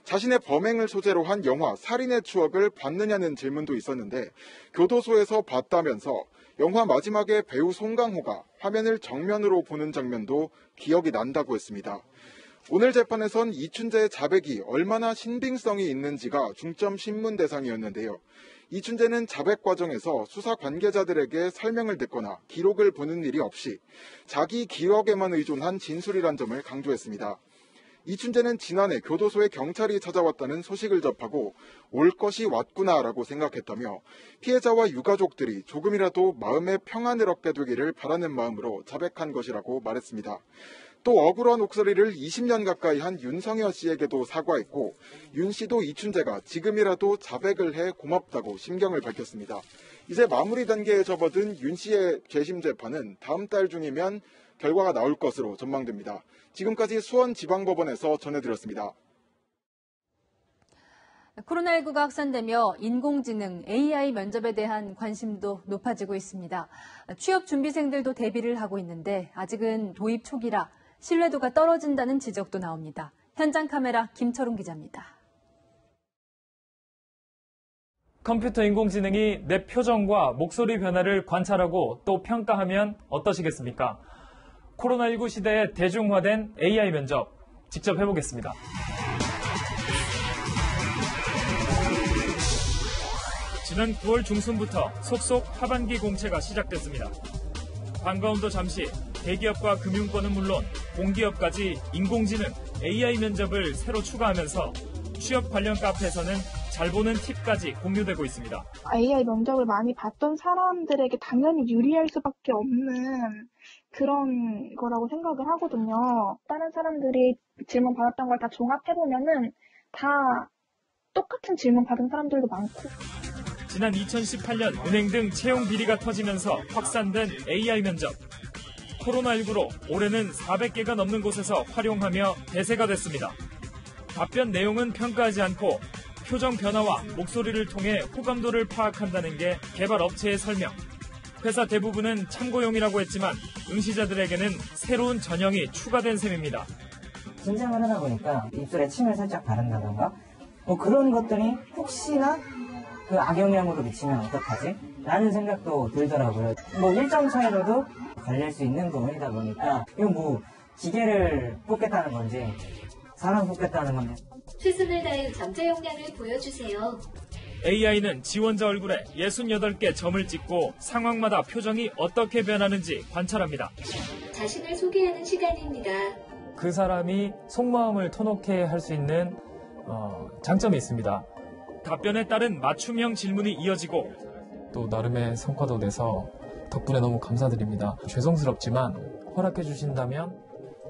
자신의 범행을 소재로 한 영화 살인의 추억을 봤느냐는 질문도 있었는데 교도소에서 봤다면서 영화 마지막에 배우 송강호가 화면을 정면으로 보는 장면도 기억이 난다고 했습니다. 오늘 재판에선 이춘재의 자백이 얼마나 신빙성이 있는지가 중점 신문 대상이었는데요. 이춘재는 자백 과정에서 수사 관계자들에게 설명을 듣거나 기록을 보는 일이 없이 자기 기억에만 의존한 진술이란 점을 강조했습니다. 이춘재는 지난해 교도소에 경찰이 찾아왔다는 소식을 접하고 올 것이 왔구나라고 생각했다며 피해자와 유가족들이 조금이라도 마음의 평안을 얻게 되기를 바라는 마음으로 자백한 것이라고 말했습니다. 또 억울한 목소리를 20년 가까이 한 윤성여 씨에게도 사과했고 윤 씨도 이춘재가 지금이라도 자백을 해 고맙다고 심경을 밝혔습니다. 이제 마무리 단계에 접어든 윤 씨의 재심 재판은 다음 달 중이면 결과가 나올 것으로 전망됩니다. 지금까지 수원지방법원에서 전해드렸습니다. 코로나19가 확산되며 인공지능, AI 면접에 대한 관심도 높아지고 있습니다. 취업 준비생들도 대비를 하고 있는데 아직은 도입 초기라 신뢰도가 떨어진다는 지적도 나옵니다. 현장 카메라 김철웅 기자입니다. 컴퓨터 인공지능이 내 표정과 목소리 변화를 관찰하고 또 평가하면 어떠시겠습니까? 코로나19 시대에 대중화된 AI 면접 직접 해보겠습니다. 지난 9월 중순부터 속속 하반기 공채가 시작됐습니다. 반가움도 잠시 대기업과 금융권은 물론 공기업까지 인공지능 AI 면접을 새로 추가하면서 취업 관련 카페에서는 잘 보는 팁까지 공유되고 있습니다. AI 면접을 많이 봤던 사람들에게 당연히 유리할 수밖에 없는 그런 거라고 생각을 하거든요. 다른 사람들이 질문 받았던 걸 다 종합해보면은 다 똑같은 질문 받은 사람들도 많고. 지난 2018년 은행 등 채용 비리가 터지면서 확산된 AI 면접. 코로나19로 올해는 400개가 넘는 곳에서 활용하며 대세가 됐습니다. 답변 내용은 평가하지 않고 표정 변화와 목소리를 통해 호감도를 파악한다는 게 개발 업체의 설명. 회사 대부분은 참고용이라고 했지만 응시자들에게는 새로운 전형이 추가된 셈입니다. 긴장을 하다 보니까 입술에 침을 살짝 바른다던가 뭐 그런 것들이 혹시나 그 악영향으로 미치면 어떡하지? 라는 생각도 들더라고요. 뭐 1점 차이로도 걸릴 수 있는 부분이다 보니까 이거 뭐 기계를 뽑겠다는 건지 사람 뽑겠다는 건지 최선을 다해 잠재 역량을 보여주세요. AI는 지원자 얼굴에 68개 점을 찍고 상황마다 표정이 어떻게 변하는지 관찰합니다. 자신을 소개하는 시간입니다. 그 사람이 속마음을 터놓게 할 수 있는 장점이 있습니다. 답변에 따른 맞춤형 질문이 이어지고 또 나름의 성과도 내서 덕분에 너무 감사드립니다. 죄송스럽지만 허락해 주신다면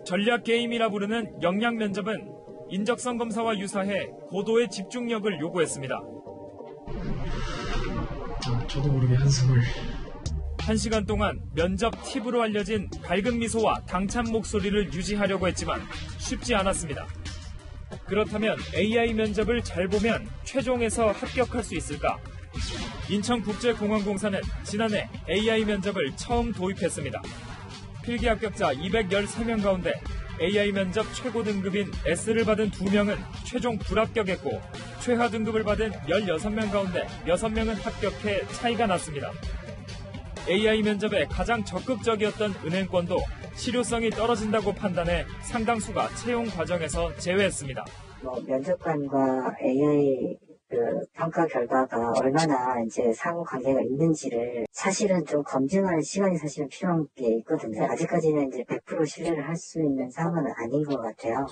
전략 게임이라 부르는 역량 면접은 인적성 검사와 유사해 고도의 집중력을 요구했습니다. 저도 모르게 한숨을. 1시간 동안 면접 팁으로 알려진 밝은 미소와 당찬 목소리를 유지하려고 했지만 쉽지 않았습니다. 그렇다면 AI 면접을 잘 보면 최종에서 합격할 수 있을까? 인천국제공항공사는 지난해 AI 면접을 처음 도입했습니다. 필기 합격자 213명 가운데 AI 면접 최고 등급인 S를 받은 2명은 최종 불합격했고 최하 등급을 받은 16명 가운데 6명은 합격해 차이가 났습니다. AI 면접에 가장 적극적이었던 은행권도 실효성이 떨어진다고 판단해 상당수가 채용 과정에서 제외했습니다. 면접관과 AI 평가 결과가 얼마나 이제 상호 관계가 있는지를 사실은 좀 검증하는 시간이 사실은 필요한 게 있거든요. 아직까지는 이제 100% 신뢰를 할 수 있는 상황은 아닌 것 같아요.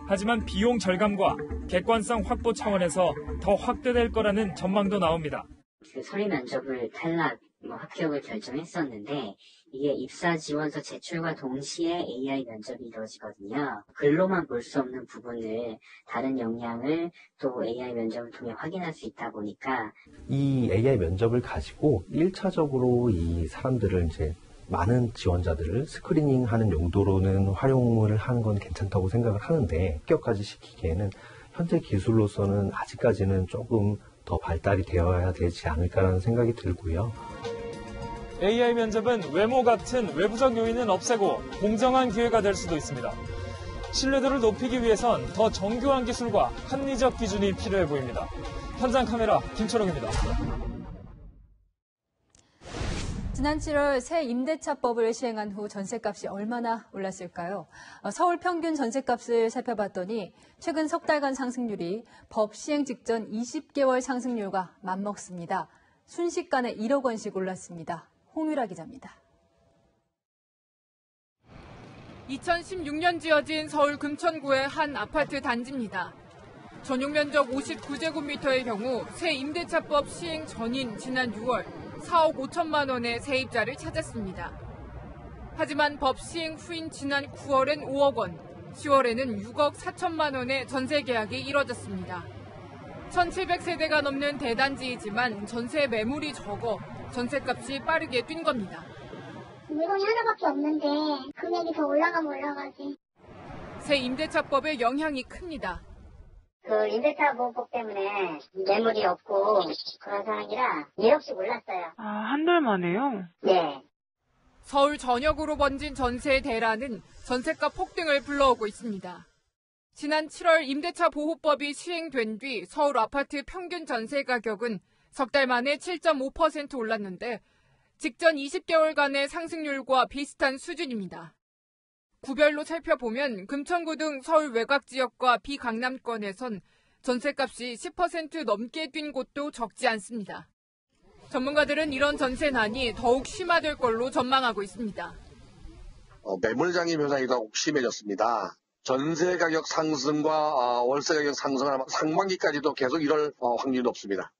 하지만 비용 절감과 객관성 확보 차원에서 더 확대될 거라는 전망도 나옵니다. 그 서류 면접을 탈락, 합격을 결정했었는데 이게 입사 지원서 제출과 동시에 AI 면접이 이루어지거든요. 글로만 볼 수 없는 부분을 다른 역량을 또 AI 면접을 통해 확인할 수 있다 보니까 이 AI 면접을 가지고 1차적으로 이 사람들을 이제 많은 지원자들을 스크리닝하는 용도로는 활용을 하는 건 괜찮다고 생각을 하는데 합격까지 시키기에는 현재 기술로서는 아직까지는 조금 더 발달이 되어야 되지 않을까라는 생각이 들고요. AI 면접은 외모 같은 외부적 요인은 없애고 공정한 기회가 될 수도 있습니다. 신뢰도를 높이기 위해선 더 정교한 기술과 합리적 기준이 필요해 보입니다. 현장 카메라 김철웅입니다. 지난 7월 새 임대차법을 시행한 후 전셋값이 얼마나 올랐을까요? 서울 평균 전셋값을 살펴봤더니 최근 석 달간 상승률이 법 시행 직전 20개월 상승률과 맞먹습니다. 순식간에 1억 원씩 올랐습니다. 홍유라 기자입니다. 2016년 지어진 서울 금천구의 한 아파트 단지입니다. 전용 면적 59제곱미터의 경우 새 임대차법 시행 전인 지난 6월 4억 5천만 원의 세입자를 찾았습니다. 하지만 법 시행 후인 지난 9월엔 5억 원, 10월에는 6억 4천만 원의 전세 계약이 이뤄졌습니다. 1,700세대가 넘는 대단지이지만 전세 매물이 적어 전세값이 빠르게 뛴 겁니다. 물건이 하나밖에 없는데 금액이 더 올라가면 올라가지. 새 임대차법의 영향이 큽니다. 그 임대차 보호법 때문에 매물이 없고 그런 상황이라 1억씩 올랐어요. 아, 한 달 만에요? 네. 서울 전역으로 번진 전세의 대란은 전세가 폭등을 불러오고 있습니다. 지난 7월 임대차 보호법이 시행된 뒤 서울 아파트 평균 전세 가격은 석 달 만에 7.5% 올랐는데 직전 20개월간의 상승률과 비슷한 수준입니다. 구별로 살펴보면 금천구 등 서울 외곽 지역과 비강남권에선 전세값이 10% 넘게 뛴 곳도 적지 않습니다. 전문가들은 이런 전세난이 더욱 심화될 걸로 전망하고 있습니다. 매물장애 현상이 더욱 심해졌습니다. 전세 가격 상승과 월세 가격 상승은 상반기까지도 계속 이럴 확률이 높습니다.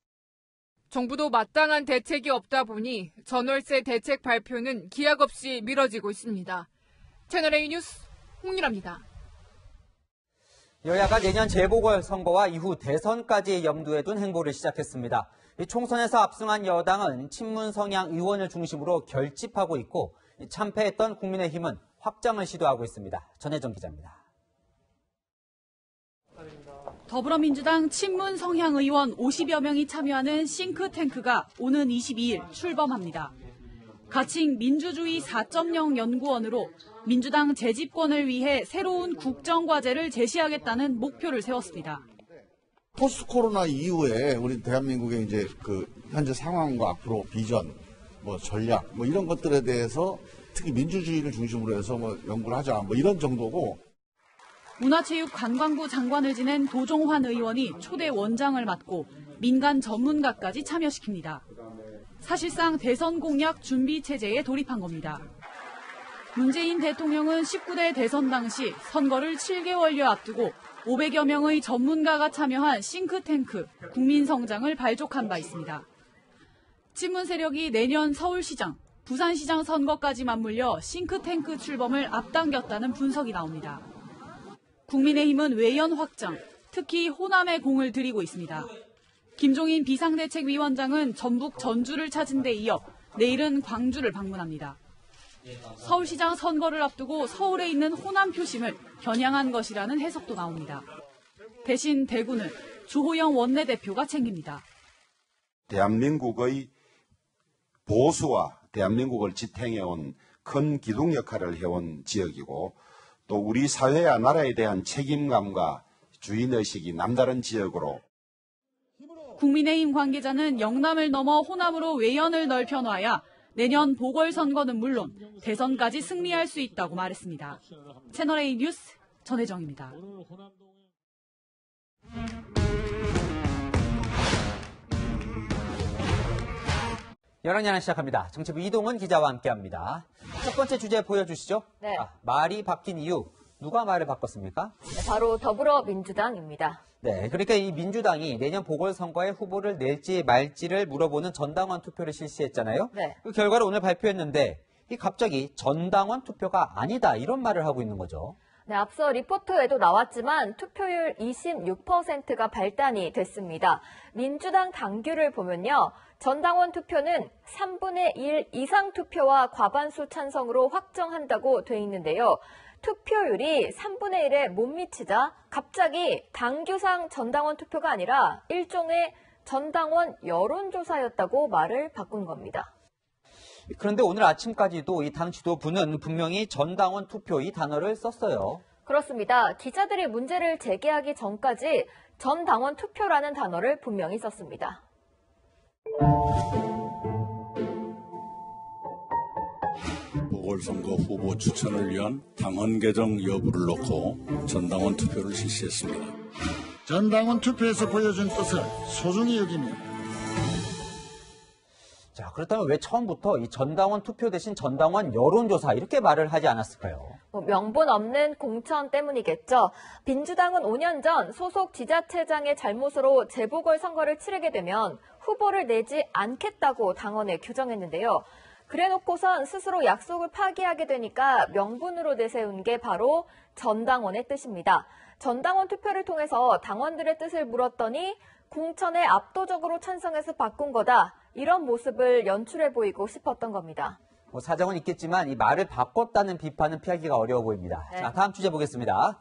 정부도 마땅한 대책이 없다 보니 전월세 대책 발표는 기약 없이 미뤄지고 있습니다. 채널A 뉴스 홍유라입니다. 여야가 내년 재보궐선거와 이후 대선까지 염두에 둔 행보를 시작했습니다. 총선에서 압승한 여당은 친문 성향 의원을 중심으로 결집하고 있고 참패했던 국민의힘은 확장을 시도하고 있습니다. 전혜정 기자입니다. 더불어민주당 친문 성향 의원 50여 명이 참여하는 싱크탱크가 오는 22일 출범합니다. 가칭 민주주의 4.0 연구원으로 민주당 재집권을 위해 새로운 국정과제를 제시하겠다는 목표를 세웠습니다. 포스트 코로나 이후에 우리 대한민국의 이제 그 현재 상황과 앞으로 비전, 전략, 이런 것들에 대해서 특히 민주주의를 중심으로 해서 연구를 하자, 이런 정도고. 문화체육관광부 장관을 지낸 도종환 의원이 초대 원장을 맡고 민간 전문가까지 참여시킵니다. 사실상 대선 공약 준비 체제에 돌입한 겁니다. 문재인 대통령은 19대 대선 당시 선거를 7개월여 앞두고 500여 명의 전문가가 참여한 싱크탱크 국민성장을 발족한 바 있습니다. 친문 세력이 내년 서울시장, 부산시장 선거까지 맞물려 싱크탱크 출범을 앞당겼다는 분석이 나옵니다. 국민의힘은 외연 확장, 특히 호남에 공을 들이고 있습니다. 김종인 비상대책위원장은 전북 전주를 찾은 데 이어 내일은 광주를 방문합니다. 서울시장 선거를 앞두고 서울에 있는 호남 표심을 겨냥한 것이라는 해석도 나옵니다. 대신 대구는 주호영 원내대표가 챙깁니다. 대한민국의 보수와 대한민국을 지탱해온 큰 기둥 역할을 해온 지역이고 또 우리 사회와 나라에 대한 책임감과 주인의식이 남다른 지역으로 국민의힘 관계자는 영남을 넘어 호남으로 외연을 넓혀놔야 내년 보궐선거는 물론 대선까지 승리할 수 있다고 말했습니다. 채널A 뉴스 전혜정입니다. 열한야는 시작합니다. 정치부 이동은 기자와 함께합니다. 첫 번째 주제 보여주시죠. 네. 말이 바뀐 이유. 누가 말을 바꿨습니까? 바로 더불어민주당입니다. 네, 그러니까 이 민주당이 내년 보궐선거에 후보를 낼지 말지를 물어보는 전당원 투표를 실시했잖아요. 네. 그 결과를 오늘 발표했는데 이 갑자기 전당원 투표가 아니다 이런 말을 하고 있는 거죠. 네, 앞서 리포트에도 나왔지만 투표율 26%가 발단이 됐습니다. 민주당 당규를 보면요. 전당원 투표는 3분의 1 이상 투표와 과반수 찬성으로 확정한다고 돼 있는데요. 투표율이 3분의 1에 못 미치자 갑자기 당규상 전당원 투표가 아니라 일종의 전당원 여론조사였다고 말을 바꾼 겁니다. 그런데 오늘 아침까지도 이 당 지도부는 분명히 전당원 투표 이 단어를 썼어요. 그렇습니다. 기자들이 문제를 제기하기 전까지 전당원 투표라는 단어를 분명히 썼습니다. 보궐선거 후보 추천을 위한 당원 개정 여부를 놓고 전당원 투표를 실시했습니다. 전당원 투표에서 보여준 뜻을 소중히 여기며 자, 그렇다면 왜 처음부터 이 전당원 투표 대신 전당원 여론조사 이렇게 말을 하지 않았을까요? 명분 없는 공천 때문이겠죠. 민주당은 5년 전 소속 지자체장의 잘못으로 재보궐선거를 치르게 되면 후보를 내지 않겠다고 당원에 규정했는데요. 그래놓고선 스스로 약속을 파기하게 되니까 명분으로 내세운 게 바로 전당원의 뜻입니다. 전당원 투표를 통해서 당원들의 뜻을 물었더니 공천에 압도적으로 찬성해서 바꾼 거다. 이런 모습을 연출해 보이고 싶었던 겁니다. 사정은 있겠지만 이 말을 바꿨다는 비판은 피하기가 어려워 보입니다. 네. 자, 다음 주제 보겠습니다.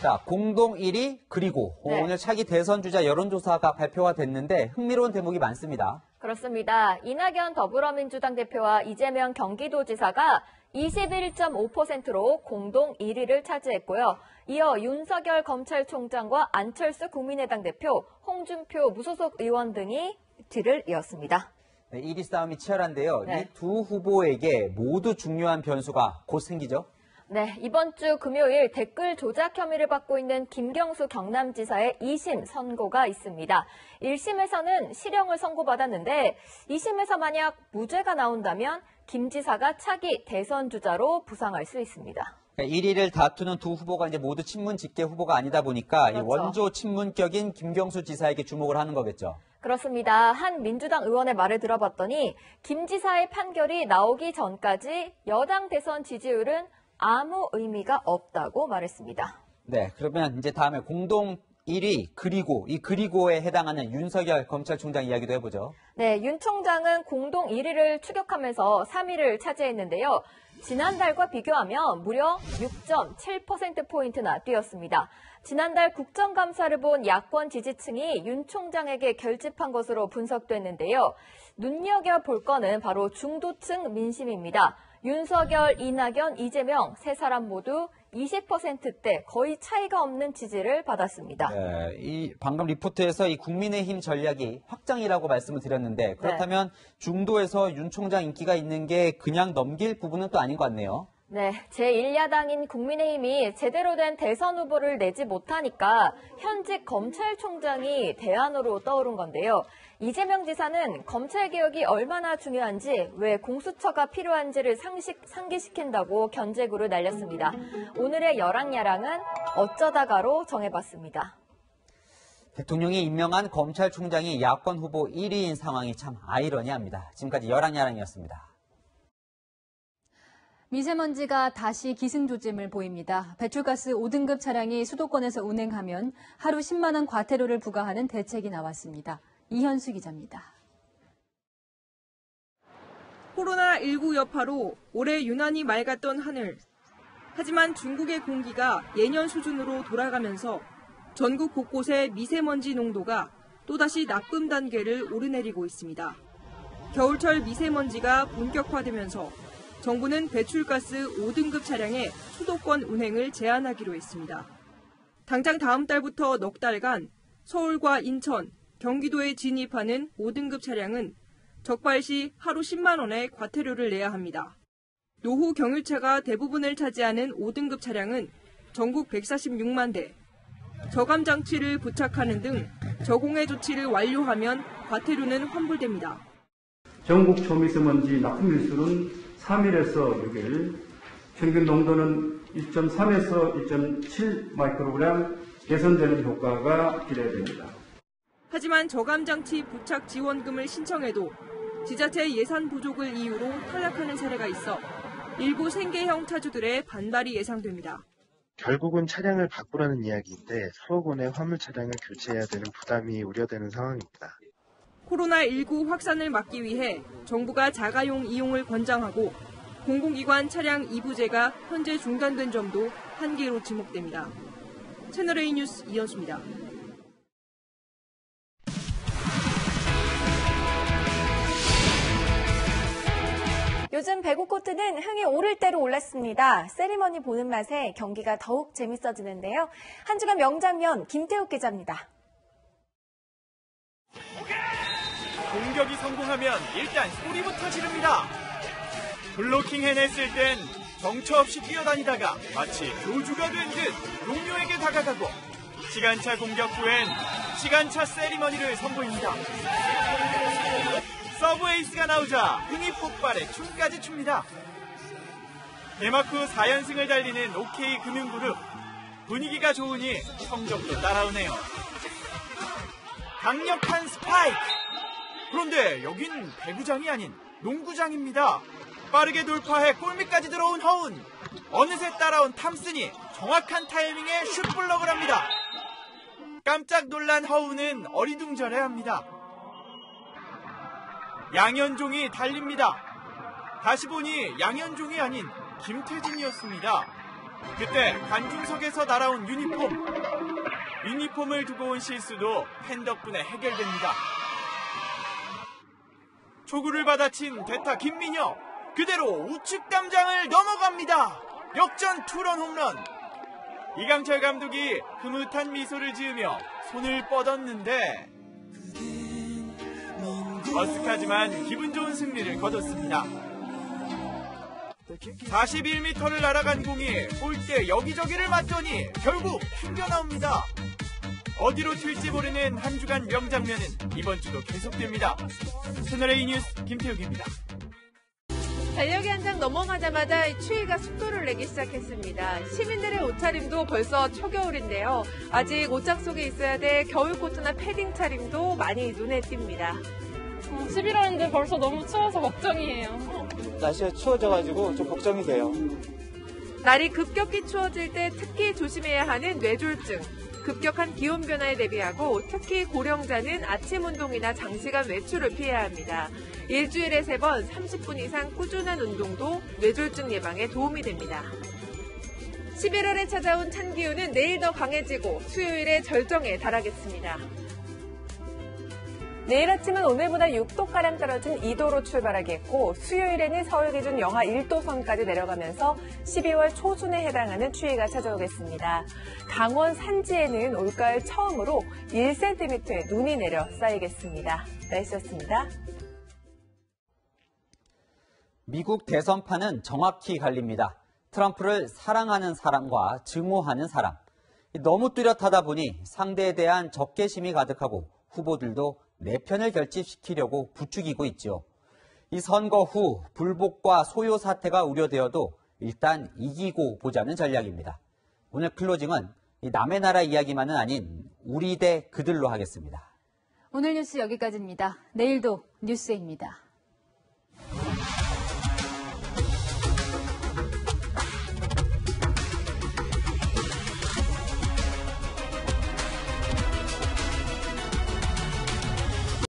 자, 공동 1위 그리고 네. 오늘 차기 대선 주자 여론조사가 발표가 됐는데 흥미로운 대목이 많습니다. 그렇습니다. 이낙연 더불어민주당 대표와 이재명 경기도지사가 21.5%로 공동 1위를 차지했고요. 이어 윤석열 검찰총장과 안철수 국민의당 대표, 홍준표 무소속 의원 등이 뒤를 이었습니다. 네, 1위 싸움이 치열한데요. 네. 이 두 후보에게 모두 중요한 변수가 곧 생기죠. 네, 이번 주 금요일 댓글 조작 혐의를 받고 있는 김경수 경남지사의 2심 선고가 있습니다. 1심에서는 실형을 선고받았는데 2심에서 만약 무죄가 나온다면 김 지사가 차기 대선 주자로 부상할 수 있습니다. 1위를 다투는 두 후보가 이제 모두 친문 직계 후보가 아니다 보니까 그렇죠. 이 원조 친문격인 김경수 지사에게 주목을 하는 거겠죠. 그렇습니다. 한 민주당 의원의 말을 들어봤더니 김 지사의 판결이 나오기 전까지 여당 대선 지지율은 아무 의미가 없다고 말했습니다. 네, 그러면 이제 다음에 공동 1위 그리고 이 그리고에 해당하는 윤석열 검찰총장 이야기도 해보죠. 네, 윤 총장은 공동 1위를 추격하면서 3위를 차지했는데요. 지난달과 비교하면 무려 6.7%포인트나 뛰었습니다. 지난달 국정감사를 본 야권 지지층이 윤 총장에게 결집한 것으로 분석됐는데요. 눈여겨볼 거는 바로 중도층 민심입니다. 윤석열, 이낙연, 이재명 세 사람 모두 20%대 거의 차이가 없는 지지를 받았습니다. 네, 이 방금 리포트에서 이 국민의힘 전략이 확장이라고 말씀을 드렸는데 그렇다면 중도에서 윤 총장 인기가 있는 게 그냥 넘길 부분은 또 아닌 것 같네요. 네, 제1야당인 국민의힘이 제대로 된 대선 후보를 내지 못하니까 현직 검찰총장이 대안으로 떠오른 건데요. 이재명 지사는 검찰개혁이 얼마나 중요한지 왜 공수처가 필요한지를 상기시킨다고 견제구를 날렸습니다. 오늘의 열왕야랑은 어쩌다가로 정해봤습니다. 대통령이 임명한 검찰총장이 야권 후보 1위인 상황이 참 아이러니합니다. 지금까지 열왕야랑이었습니다. 미세먼지가 다시 기승조짐을 보입니다. 배출가스 5등급 차량이 수도권에서 운행하면 하루 10만 원 과태료를 부과하는 대책이 나왔습니다. 이현수 기자입니다. 코로나19 여파로 올해 유난히 맑았던 하늘. 하지만 중국의 공기가 예년 수준으로 돌아가면서 전국 곳곳의 미세먼지 농도가 또다시 나쁨 단계를 오르내리고 있습니다. 겨울철 미세먼지가 본격화되면서 정부는 배출가스 5등급 차량의 수도권 운행을 제한하기로 했습니다. 당장 다음 달부터 넉 달간 서울과 인천, 경기도에 진입하는 5등급 차량은 적발 시 하루 10만 원의 과태료를 내야 합니다. 노후 경유차가 대부분을 차지하는 5등급 차량은 전국 146만 대, 저감 장치를 부착하는 등 저공해 조치를 완료하면 과태료는 환불됩니다. 전국 초미세먼지 나쁨 일수는 3일에서 6일, 평균 농도는 1.3에서 1.7 마이크로그램 개선되는 효과가 기대됩니다. 하지만 저감장치 부착 지원금을 신청해도 지자체 예산 부족을 이유로 탈락하는 사례가 있어 일부 생계형 차주들의 반발이 예상됩니다. 결국은 차량을 바꾸라는 이야기인데 서로 권의 화물 차량을 교체해야 되는 부담이 우려되는 상황입니다. 코로나19 확산을 막기 위해 정부가 자가용 이용을 권장하고 공공기관 차량 이부제가 현재 중단된 점도 한계로 지목됩니다. 채널A 뉴스 이현수입니다. 요즘 배구 코트는 흥이 오를 대로 올랐습니다. 세리머니 보는 맛에 경기가 더욱 재밌어지는데요. 한 주간 명장면 김태욱 기자입니다. 공격이 성공하면 일단 소리부터 지릅니다. 블로킹 해냈을 땐 정처 없이 뛰어다니다가 마치 교주가 된 듯 동료에게 다가가고 시간차 공격 후엔 시간차 세리머니를 선보입니다. 서브 에이스가 나오자 흥이 폭발해 춤까지 춥니다. 개막 후 4연승을 달리는 OK금융그룹. 분위기가 좋으니 성적도 따라오네요. 강력한 스파이크! 그런데 여긴 배구장이 아닌 농구장입니다. 빠르게 돌파해 골밑까지 들어온 허운. 어느새 따라온 탐슨이 정확한 타이밍에 슛블럭을 합니다. 깜짝 놀란 허운은 어리둥절해합니다. 양현종이 달립니다. 다시 보니 양현종이 아닌 김태진이었습니다. 그때 관중석에서 날아온 유니폼을 두고 온 실수도 팬 덕분에 해결됩니다. 초구를 받아친 대타 김민혁, 그대로 우측 담장을 넘어갑니다. 역전 투런 홈런. 이강철 감독이 흐뭇한 미소를 지으며 손을 뻗었는데 어색하지만 기분 좋은 승리를 거뒀습니다. 41m를 날아간 공이 골대 여기저기를 맞더니 결국 튕겨나옵니다. 어디로 튈지 모르는 한 주간 명장면은 이번 주도 계속됩니다. 채널A 뉴스 김태욱입니다. 달력이 한 장 넘어가자마자 추위가 속도를 내기 시작했습니다. 시민들의 옷차림도 벌써 초겨울인데요. 아직 옷장 속에 있어야 될 겨울 코트나 패딩 차림도 많이 눈에 띕니다. 11월인데 벌써 너무 추워서 걱정이에요. 날씨가 추워져가지고 좀 걱정이 돼요. 날이 급격히 추워질 때 특히 조심해야 하는 뇌졸중. 급격한 기온 변화에 대비하고 특히 고령자는 아침 운동이나 장시간 외출을 피해야 합니다. 일주일에 3번 30분 이상 꾸준한 운동도 뇌졸중 예방에 도움이 됩니다. 11월에 찾아온 찬 기온은 내일 더 강해지고 수요일에 절정에 달하겠습니다. 내일 아침은 오늘보다 6도가량 떨어진 2도로 출발하겠고 수요일에는 서울 기준 영하 1도 선까지 내려가면서 12월 초순에 해당하는 추위가 찾아오겠습니다. 강원 산지에는 올가을 처음으로 1cm의 눈이 내려 쌓이겠습니다. 날씨였습니다. 미국 대선판은 정확히 갈립니다. 트럼프를 사랑하는 사람과 증오하는 사람. 너무 뚜렷하다 보니 상대에 대한 적개심이 가득하고 후보들도 내 편을 결집시키려고 부추기고 있죠. 이 선거 후 불복과 소요 사태가 우려되어도 일단 이기고 보자는 전략입니다. 오늘 클로징은 남의 나라 이야기만은 아닌 우리 대 그들로 하겠습니다. 오늘 뉴스 여기까지입니다. 내일도 뉴스입니다.